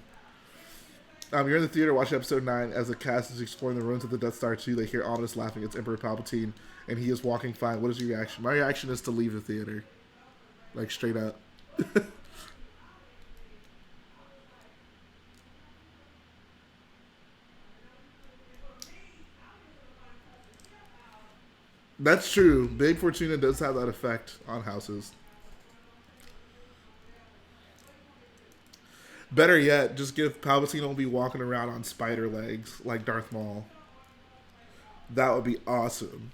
You're in the theater watching episode 9 as the cast is exploring the ruins of the Death Star 2. They hear ominous laughing. It's Emperor Palpatine, and he is walking fine. What is your reaction? My reaction is to leave the theater. Like, straight up. That's true. Big Fortuna does have that effect on houses. Better yet, just give Palpatine will be walking around on spider legs like Darth Maul. That would be awesome.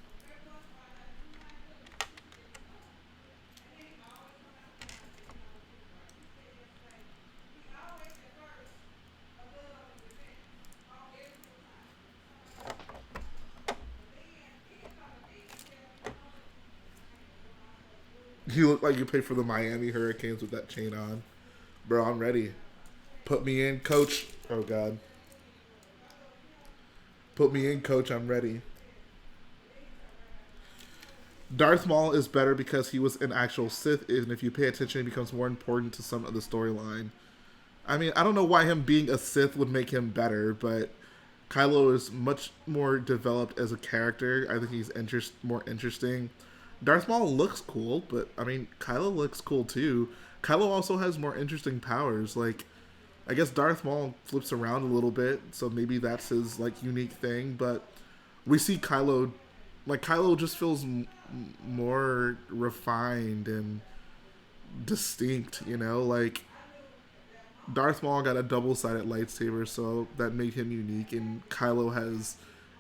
You look like you played for the Miami Hurricanes with that chain on. Bro, I'm ready. Put me in, coach. Oh, God. Put me in, coach. I'm ready. Darth Maul is better because he was an actual Sith, and if you pay attention, he becomes more important to some of the storyline. I mean, I don't know why him being a Sith would make him better, but Kylo is much more developed as a character. I think he's more interesting. Darth Maul looks cool, but, I mean, Kylo looks cool, too. Kylo also has more interesting powers, like... I guess Darth Maul flips around a little bit, so maybe that's his, like, unique thing, but we see Kylo, like, Kylo just feels more refined and distinct, you know, like, Darth Maul got a double-sided lightsaber, so that made him unique, and Kylo has,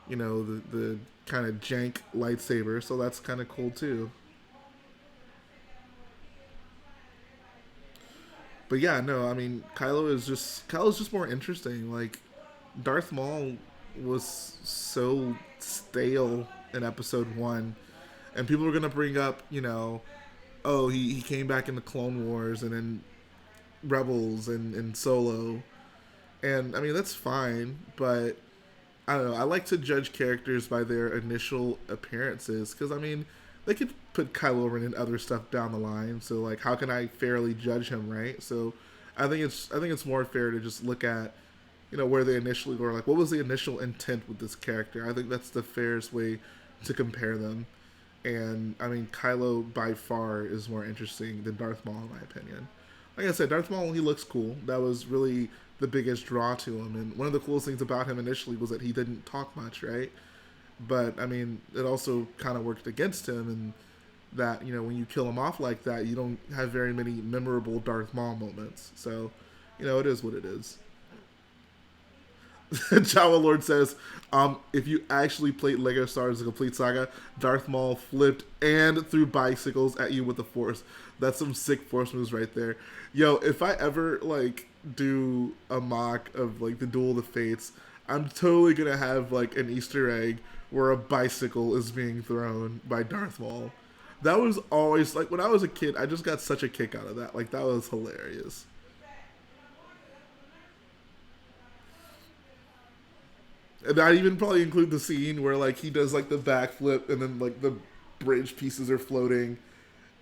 you know, the kind of jank lightsaber, so that's kind of cool, too. But yeah, no, I mean, Kylo's just more interesting. Like, Darth Maul was so stale in episode 1. And people are going to bring up, you know, oh, he came back in the Clone Wars and in Rebels and Solo. And, I mean, that's fine, but, I don't know, I like to judge characters by their initial appearances. Because, I mean, they could put Kylo Ren in other stuff down the line, so like how can I fairly judge him, right? So I think it's more fair to just look at, you know, where they initially were, like what was the initial intent with this character. I think that's the fairest way to compare them. And I mean, Kylo by far is more interesting than Darth Maul in my opinion. Like I said, Darth Maul, he looks cool. That was really the biggest draw to him, and one of the coolest things about him initially was that he didn't talk much, right? But, I mean, it also kind of worked against him, and that, you know, when you kill him off like that, you don't have very many memorable Darth Maul moments. So, you know, it is what it is. Java Lord says, if you actually played Lego Star Wars: The Complete Saga, Darth Maul flipped and threw bicycles at you with the Force. That's some sick Force moves right there. Yo, if I ever like do a mock of like the Duel of the Fates, I'm totally gonna have like an Easter egg where a bicycle is being thrown by Darth Maul. That was always like when I was a kid. I just got such a kick out of that. Like that was hilarious. And I'd even probably include the scene where like he does like the backflip and then like the bridge pieces are floating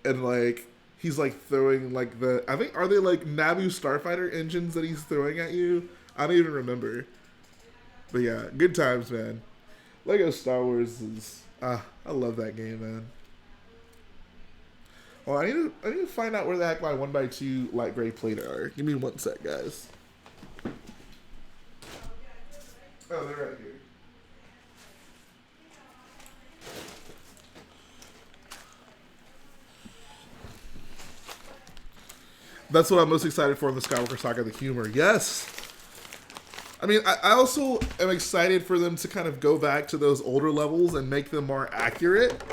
and like he's like throwing like the, I think, are they like Naboo Starfighter engines that he's throwing at you? I don't even remember. But yeah, good times, man. Lego Star Wars is, I love that game, man. Oh, I need to find out where the heck my 1x2 light gray plate are. Give me one sec, guys. Oh, they're right here. That's what I'm most excited for in the Skywalker Saga, the humor. Yes! I mean, I also am excited for them to kind of go back to those older levels and make them more accurate.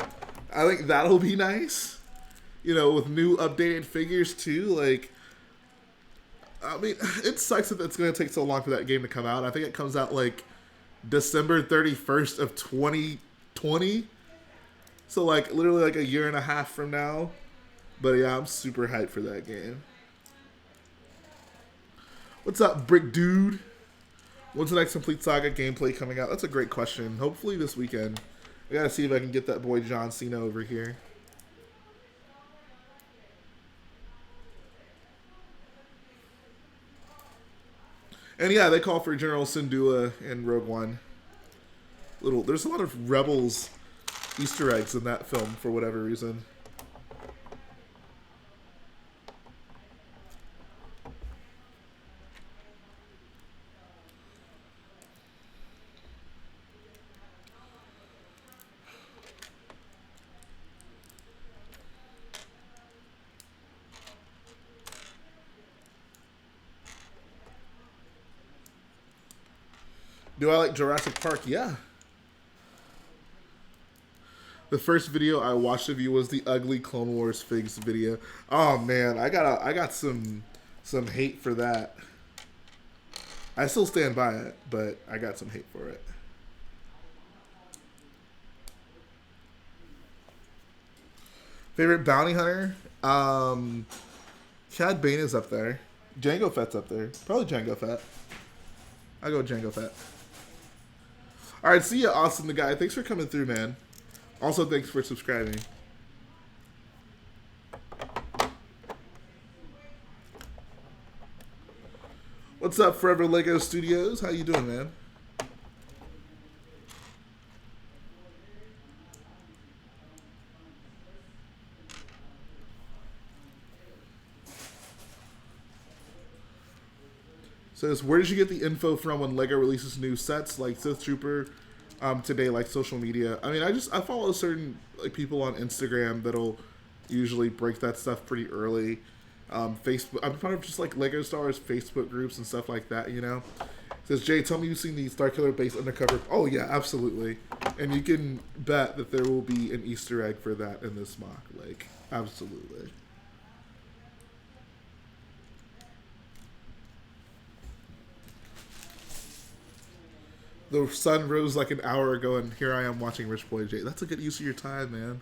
I think that'll be nice. You know, with new updated figures too. Like, I mean, it sucks that it's going to take so long for that game to come out. I think it comes out like December 31st of 2020. So like literally like a year and a half from now. But yeah, I'm super hyped for that game. What's up, Brick Dude? When's the next Complete Saga gameplay coming out? That's a great question. Hopefully this weekend. I gotta see if I can get that boy John Cena over here. And yeah, they call for General Syndulla in Rogue One. There's a lot of Rebels Easter eggs in that film for whatever reason. Do I like Jurassic Park? Yeah. The first video I watched of you was the ugly Clone Wars figs video. Oh man, I got some hate for that. I still stand by it, but I got some hate for it. Favorite bounty hunter? Cad Bane is up there. Jango Fett's up there. Probably Jango Fett. I'll go Jango Fett. All right, see ya, Austin the guy. Thanks for coming through, man. Also, thanks for subscribing. What's up, Forever Lego Studios? How you doing, man? Says, where did you get the info from when LEGO releases new sets like Sith Trooper today, like social media? I mean, I follow certain like people on Instagram that'll usually break that stuff pretty early. Facebook, I'm part of just like LEGO Star Wars Facebook groups and stuff like that, you know? Says, Jay, tell me you've seen the Starkiller base undercover. Oh yeah, absolutely. And you can bet that there will be an Easter egg for that in this mock. Like, absolutely. The sun rose like an hour ago, and here I am watching Rich Boy J. That's a good use of your time, man.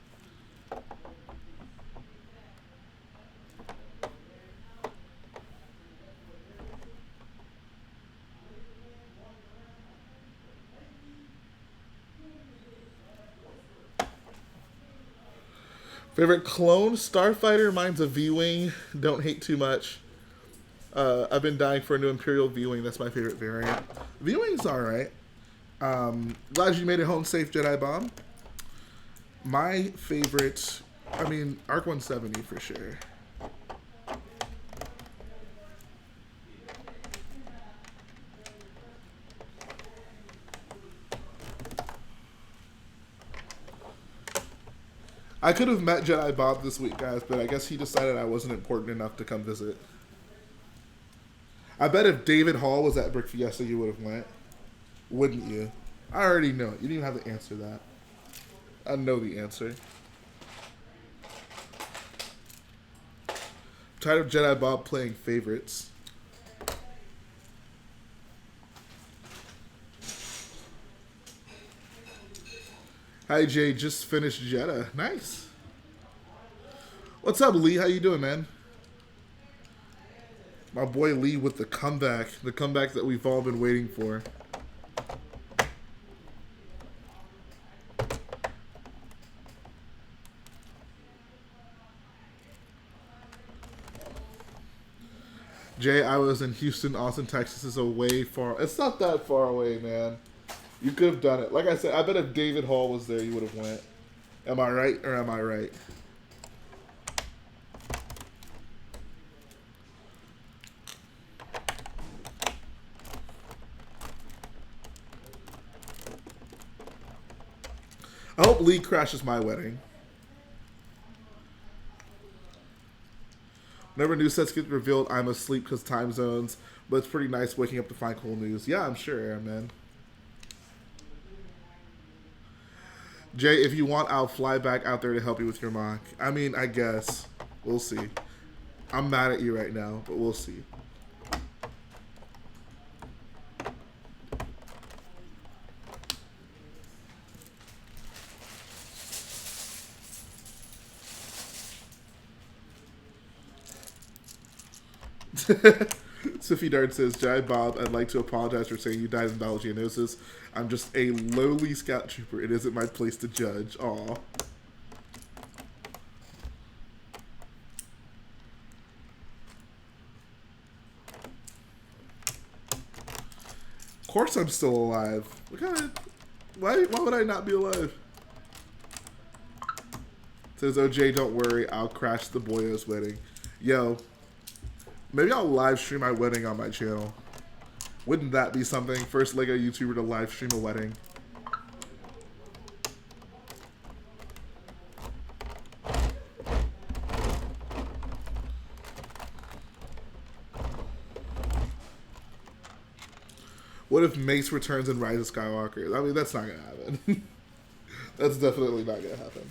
Favorite clone Starfighter? Mine's a V-Wing. Don't hate too much. I've been dying for a new Imperial V-Wing. That's my favorite variant. V-Wing's alright. Glad you made it home safe, Jedi Bob. My favorite, I mean, Arc 170 for sure. I could have met Jedi Bob this week, guys, but I guess he decided I wasn't important enough to come visit. I bet if David Hall was at Brick Fiesta, you would have went. Wouldn't you? I already know it. You didn't even have to answer that. I know the answer. I'm tired of Jedi Bob playing favorites. Hi Jay, just finished Jeddah. Nice. What's up, Lee? How you doing, man? My boy Lee with the comeback that we've all been waiting for. Jay, I was in Houston. Austin, Texas is way far. It's not that far away, man. You could have done it. Like I said, I bet if David Hall was there, you would have went. Am I right or am I right? I hope Lee crashes my wedding. Whenever new sets get revealed, I'm asleep because time zones, but it's pretty nice waking up to find cool news. Yeah, I'm sure, man. Jay, if you want, I'll fly back out there to help you with your mock. I mean, I guess. We'll see. I'm mad at you right now, but we'll see. Siffy Dart says, Jedi Bob, I'd like to apologize for saying you died in battle Geonosis. I'm just a lowly scout trooper. It isn't my place to judge. Aw. Of course I'm still alive. What kind of... Why would I not be alive? Says, OJ, don't worry. I'll crash the boyo's wedding. Yo. Maybe I'll live stream my wedding on my channel. Wouldn't that be something? First Lego YouTuber to live stream a wedding. What if Mace returns in Rise of Skywalker? I mean, that's not gonna happen. That's definitely not gonna happen.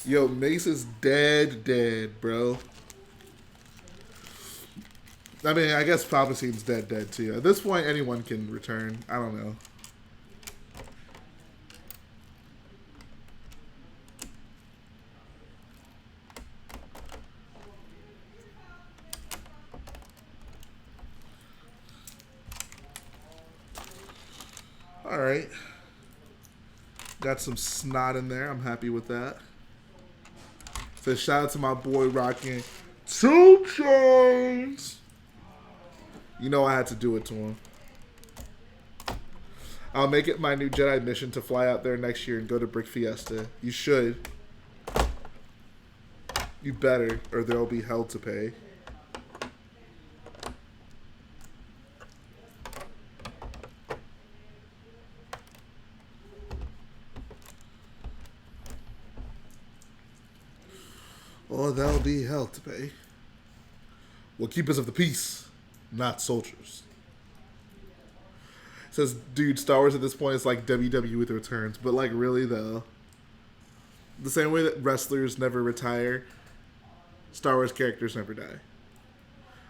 Yo, Mace is dead, bro. I mean, I guess Palpatine's dead too. At this point, anyone can return. I don't know. All right. Got some snot in there. I'm happy with that. So shout out to my boy rocking 2 chains. You know I had to do it to him. I'll make it my new Jedi mission to fly out there next year and go to Brick Fiesta. You should. You better, or there'll be hell to pay. Or there'll be hell to pay. We're keepers of the peace, not soldiers. It says, dude, Star Wars at this point is like WWE with returns. But like, really though? The same way that wrestlers never retire, Star Wars characters never die.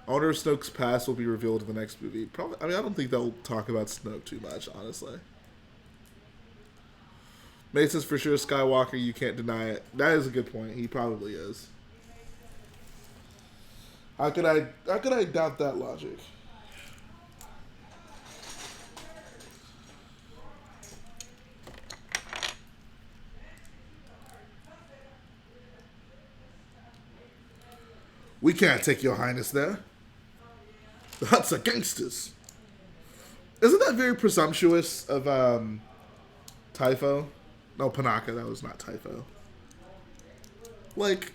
I wonder if Snoke's past will be revealed in the next movie. Probably. I mean, I don't think they'll talk about Snoke too much, honestly. May says, for sure, Skywalker, you can't deny it. That is a good point. He probably is. How could I doubt that logic? We can't take your highness there. The Hutts are gangsters. Isn't that very presumptuous of Typho? No, Panaka, that was not Typho. Like,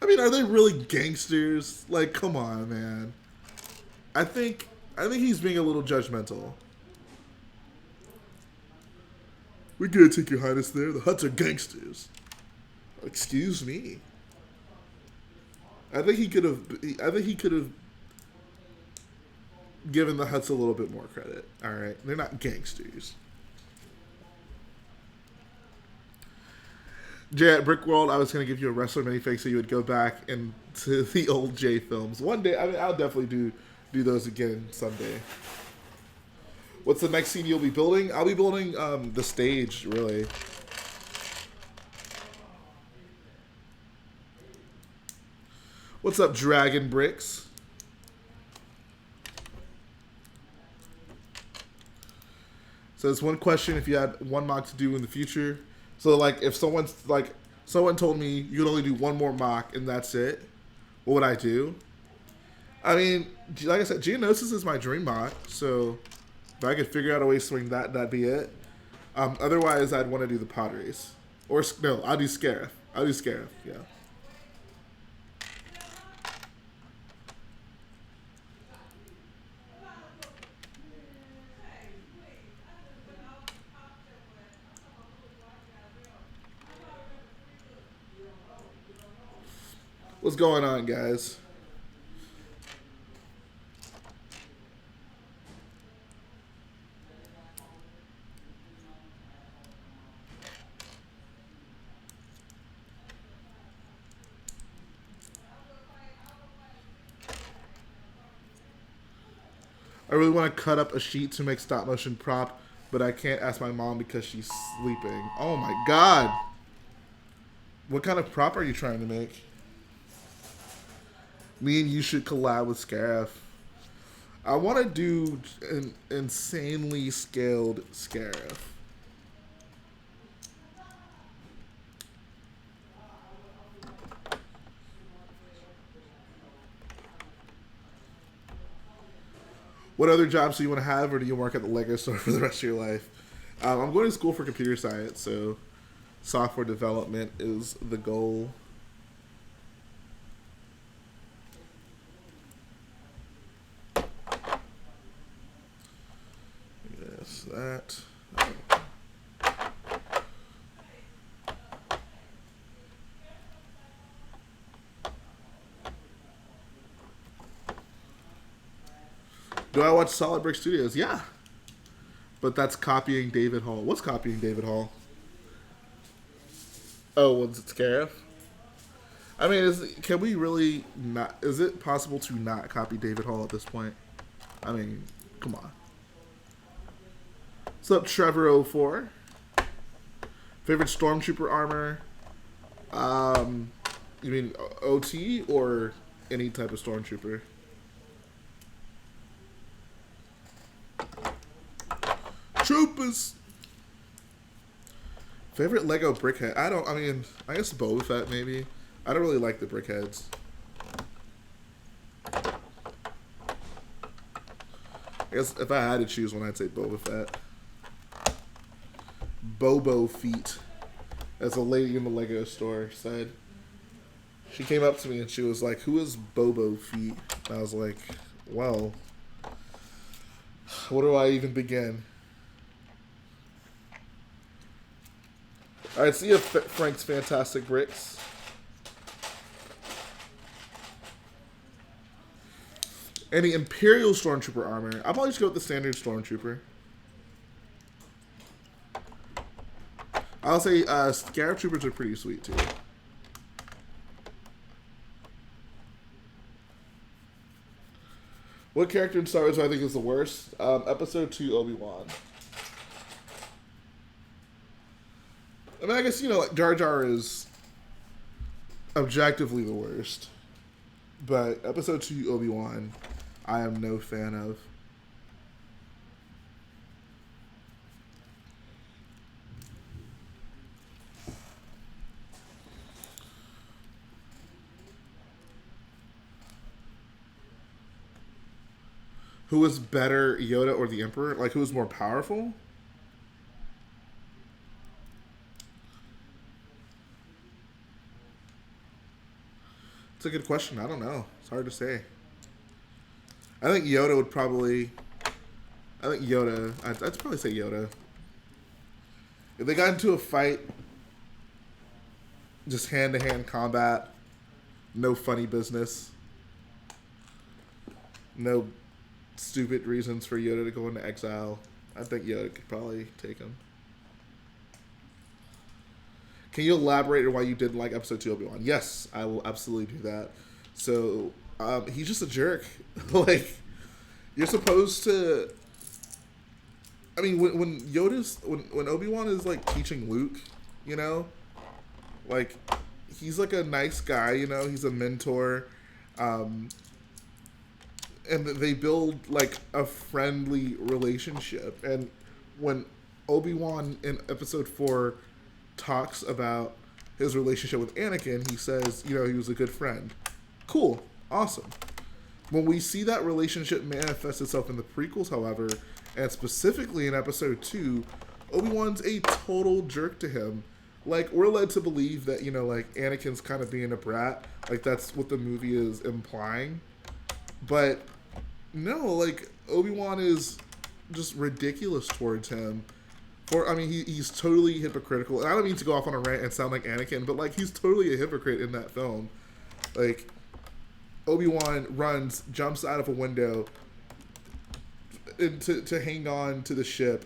I mean, are they really gangsters? Like, come on, man. I think he's being a little judgmental. We can't take your highness there. The Hutts are gangsters. Excuse me. I think he could have giving the Hutts a little bit more credit. All right, they're not gangsters. Jay, at Brick World, I was going to give you a wrestler minifig so you would go back into the old J films. One day, I mean, I'll definitely do those again someday. What's the next scene you'll be building? I'll be building the stage, really. What's up, Dragon Bricks? So it's one question if you had one mock to do in the future. So like if someone told me you could only do one more mock and that's it, what would I do? I mean, like I said, Geonosis is my dream mock, so if I could figure out a way to swing that, that'd be it. Otherwise, I'd want to do the pod race. Or, no, I'll do Scarif. I'll do Scarif, yeah. What's going on, guys? I really want to cut up a sheet to make stop motion prop, but I can't ask my mom because she's sleeping. Oh my god. What kind of prop are you trying to make? Me and you should collab with Scarif. I want to do an insanely scaled Scarif. What other jobs do you want to have, or do you work at the Lego store for the rest of your life? I'm going to school for computer science, so software development is the goal. Yes, that. Do I watch Solid Brick Studios? Yeah. But that's copying David Hall. What's copying David Hall? Oh, was it Scarif? I mean, can we really not... Is it possible to not copy David Hall at this point? I mean, come on. What's up, Trevor04? Favorite Stormtrooper armor? You mean OT or any type of Stormtrooper? Troopers. Favorite Lego brickhead? I guess Boba Fett maybe. I don't really like the brickheads. I guess if I had to choose one, I'd say Boba Fett. Bobo feet, as a lady in the Lego store said. She came up to me and she was like, "Who is Bobo feet?" And I was like, well, where do I even begin? Alright, see you, Frank's Fantastic Bricks. Any Imperial Stormtrooper armor? I'll probably just go with the standard Stormtrooper. I'll say Scarab Troopers are pretty sweet too. What character in Star Wars do I think is the worst? Episode 2 Obi-Wan. I mean, I guess, you know, like Jar Jar is objectively the worst. But Episode 2 Obi-Wan, I am no fan of. Who was better, Yoda or the Emperor? Like, who was more powerful? It's a good question. I don't know. It's hard to say. I think Yoda would probably... I'd probably say Yoda. If they got into a fight, just hand-to-hand combat, no funny business, no stupid reasons for Yoda to go into exile. I think Yoda could probably take him. Can you elaborate on why you didn't like episode 2 Obi-Wan? Yes, I will absolutely do that. So, he's just a jerk. Like, you're supposed to... I mean, when Yoda's... When Obi-Wan is, like, teaching Luke, you know? Like, he's, like, a nice guy, you know? He's a mentor. And they build, like, a friendly relationship. And when Obi-Wan in episode 4 talks about his relationship with Anakin, he says, you know, he was a good friend. Cool. Awesome. When we see that relationship manifest itself in the prequels, however, and specifically in episode 2, Obi-Wan's a total jerk to him. Like, we're led to believe that, you know, like, Anakin's kind of being a brat. Like, that's what the movie is implying. But, no, like, Obi-Wan is just ridiculous towards him. I mean, he's totally hypocritical. And I don't mean to go off on a rant and sound like Anakin, but, like, he's totally a hypocrite in that film. Like, Obi-Wan jumps out of a window to hang on to the ship.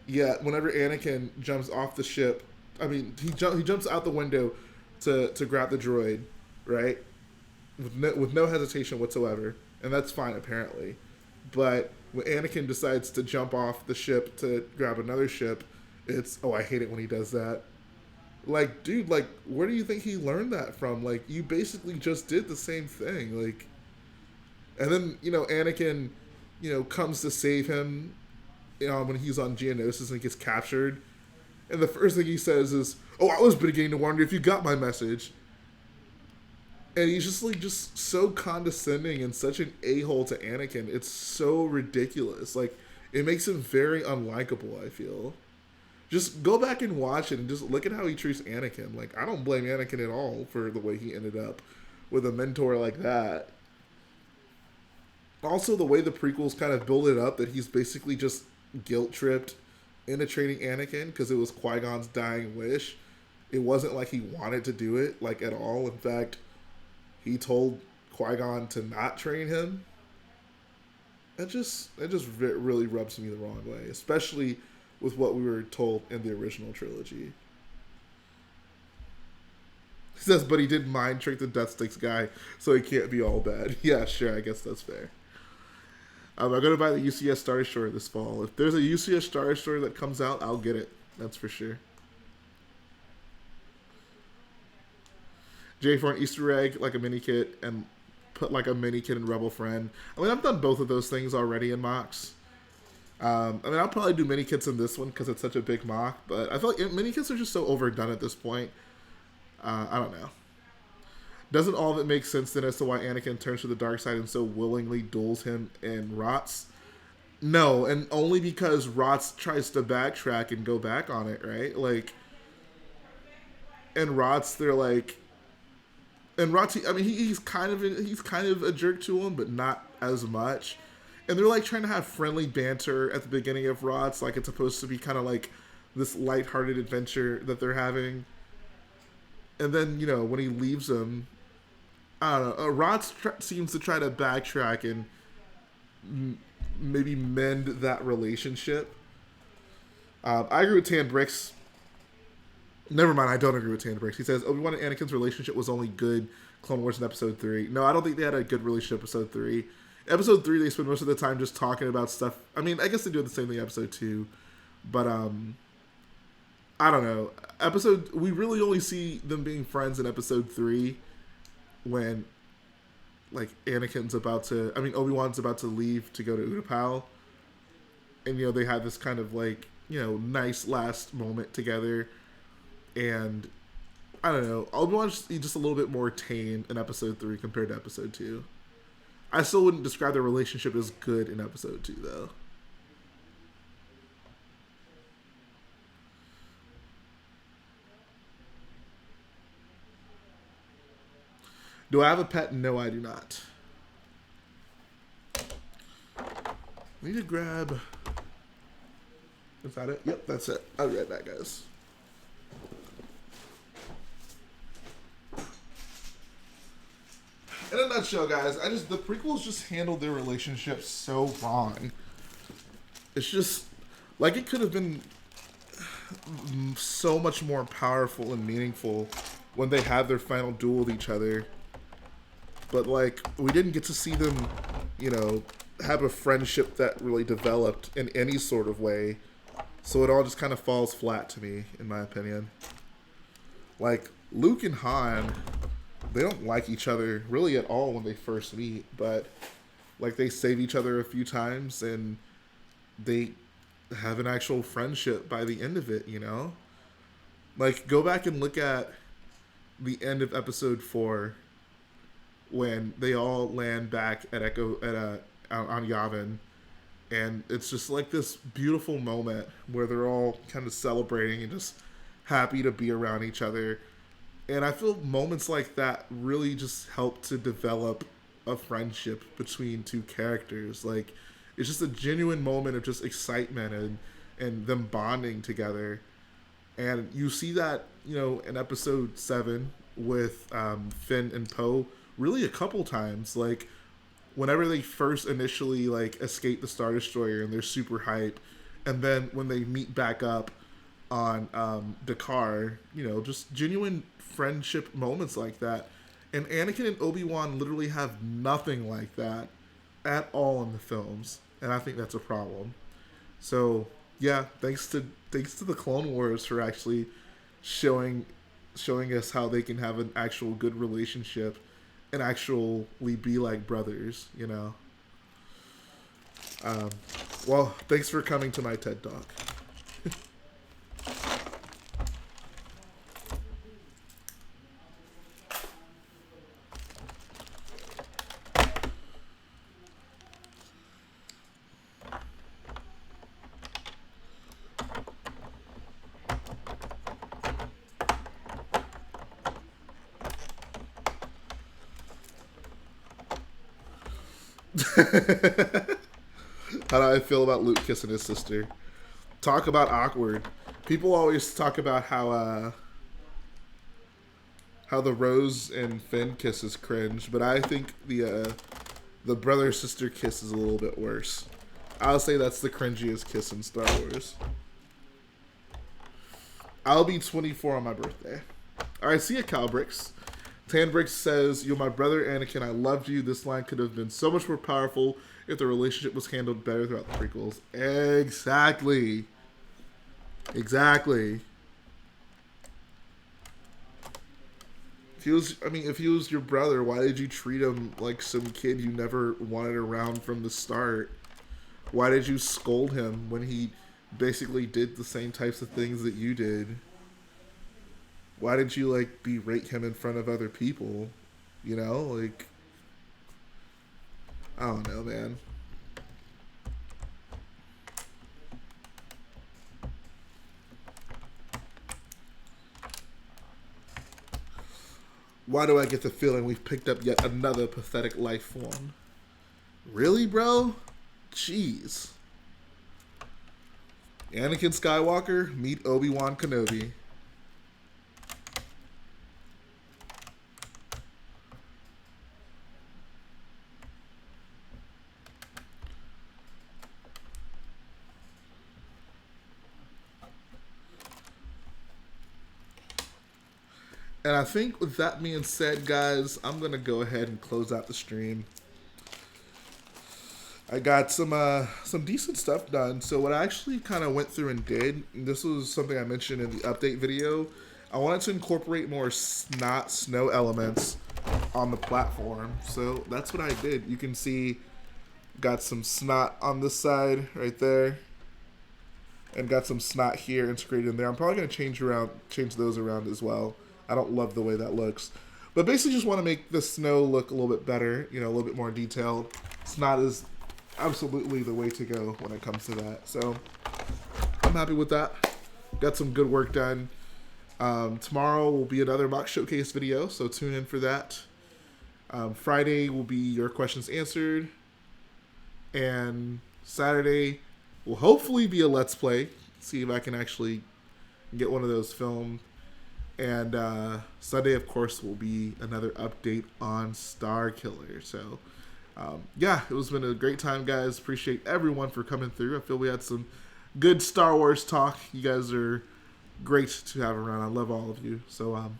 Yet, whenever Anakin jumps off the ship, I mean, he jumps out the window to grab the droid, right? With no hesitation whatsoever. And that's fine, apparently. But when Anakin decides to jump off the ship to grab another ship, it's, oh, I hate it when he does that. Like, dude, like, where do you think he learned that from? Like, you basically just did the same thing. Like, and then, you know, Anakin, you know, comes to save him, you know, when he's on Geonosis and gets captured. And the first thing he says is, oh, I was beginning to wonder if you got my message. And he's just, like, just so condescending and such an a-hole to Anakin. It's so ridiculous. Like, it makes him very unlikable, I feel. Just go back and watch it and just look at how he treats Anakin. Like, I don't blame Anakin at all for the way he ended up with a mentor like that. Also, the way the prequels kind of build it up, that he's basically just guilt-tripped into training Anakin because it was Qui-Gon's dying wish. It wasn't like he wanted to do it, like, at all. In fact, he told Qui-Gon to not train him. It just really rubs me the wrong way, especially with what we were told in the original trilogy. He says, but he did mind trick the Death Sticks guy, so he can't be all bad. Yeah, sure, I guess that's fair. I'm going to buy the UCS Star Destroyer this fall. If there's a UCS Star Destroyer that comes out, I'll get it. That's for sure. Jay for an Easter egg, like a mini kit, and put like a mini kit in Rebel Friend. I mean, I've done both of those things already in MOCs. I mean, I'll probably do mini kits in this one because it's such a big MOC, but I feel like mini kits are just so overdone at this point. I don't know. Doesn't all of it make sense then as to why Anakin turns to the dark side and so willingly duels him in Rots? No, and only because Rots tries to backtrack and go back on it, right? Like, and Rots, they're like, and Rots, I mean, he's kind of a jerk to him, but not as much. And they're like trying to have friendly banter at the beginning of Rots, like it's supposed to be kind of like this lighthearted adventure that they're having. And then, you know, when he leaves them, I don't know, Rots seems to try to backtrack and maybe mend that relationship. I agree with TanBricks. Never mind, I don't agree with TanBricks. He says, Obi-Wan and Anakin's relationship was only good Clone Wars in Episode 3. No, I don't think they had a good relationship in Episode 3. Episode 3, they spend most of the time just talking about stuff. I mean, I guess they do the same thing in Episode 2. But, I don't know. We really only see them being friends in Episode 3 when, like, Obi-Wan's about to leave to go to Utapau. And, you know, they have this kind of, like, you know, nice last moment together. And, I don't know. Obi-Wan's just a little bit more tame in Episode 3 compared to Episode 2. I still wouldn't describe their relationship as good in Episode 2, though. Do I have a pet? No, I do not. I need to grab... Is that it? Yep, that's it. I'll be right back, guys. And in a nutshell, guys, the prequels just handled their relationship so wrong. It's just like it could have been so much more powerful and meaningful when they had their final duel with each other. But like we didn't get to see them, you know, have a friendship that really developed in any sort of way. So it all just kind of falls flat to me, in my opinion. Like Luke and Han, they don't like each other really at all when they first meet, but like they save each other a few times and they have an actual friendship by the end of it, you know? Like go back and look at the end of episode 4 when they all land back at on Yavin, and it's just like this beautiful moment where they're all kind of celebrating and just happy to be around each other. And I feel moments like that really just help to develop a friendship between two characters. Like it's just a genuine moment of just excitement and them bonding together. And you see that, you know, in episode 7 with Finn and Poe really a couple times. Like whenever they first initially like escape the Star Destroyer and they're super hype, and then when they meet back up on Dakar, you know, just genuine friendship moments like that. And Anakin and Obi-Wan literally have nothing like that at all in the films, and I think that's a problem. So yeah, thanks to the Clone Wars for actually showing us how they can have an actual good relationship and actually be like brothers, you know. Well, thanks for coming to my TED Talk. How do I feel about Luke kissing his sister? Talk about awkward. People always talk about how the Rose and Finn kiss is cringe, but I think the brother sister kiss is a little bit worse. I'll say that's the cringiest kiss in Star Wars. I'll be 24 on my birthday. All right, see ya, Calbricks. Tanbricks says, "You're my brother, Anakin. I loved you. This line could have been so much more powerful if the relationship was handled better throughout the prequels." Exactly. Exactly. If he was your brother, why did you treat him like some kid you never wanted around from the start? Why did you scold him when he basically did the same types of things that you did? Why did you, like, berate him in front of other people? You know, like, I don't know, man. Why do I get the feeling we've picked up yet another pathetic life form? Really, bro? Jeez. Anakin Skywalker, meet Obi-Wan Kenobi. And I think with that being said, guys, I'm going to go ahead and close out the stream. I got some decent stuff done. So what I actually kind of went through and did, and this was something I mentioned in the update video, I wanted to incorporate more snow elements on the platform. So that's what I did. You can see got some snot on this side right there, and got some snot here integrated in there. I'm probably going to change those around as well. I don't love the way that looks. But basically just want to make the snow look a little bit better, you know, a little bit more detailed. Snot is absolutely the way to go when it comes to that. So I'm happy with that. Got some good work done. Tomorrow will be another mock showcase video, so tune in for that. Friday will be your questions answered. And Saturday will hopefully be a Let's Play. See if I can actually get one of those filmed. And Sunday, of course, will be another update on Starkiller. So, yeah, it was been a great time, guys. Appreciate everyone for coming through. I feel we had some good Star Wars talk. You guys are great to have around. I love all of you. So,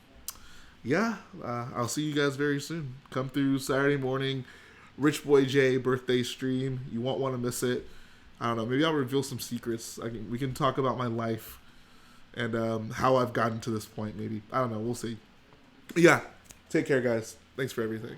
yeah, I'll see you guys very soon. Come through Saturday morning, Rich Boy J birthday stream. You won't want to miss it. I don't know. Maybe I'll reveal some secrets. We can talk about my life and how I've gotten to this point, maybe. I don't know. We'll see. Yeah. Take care, guys. Thanks for everything.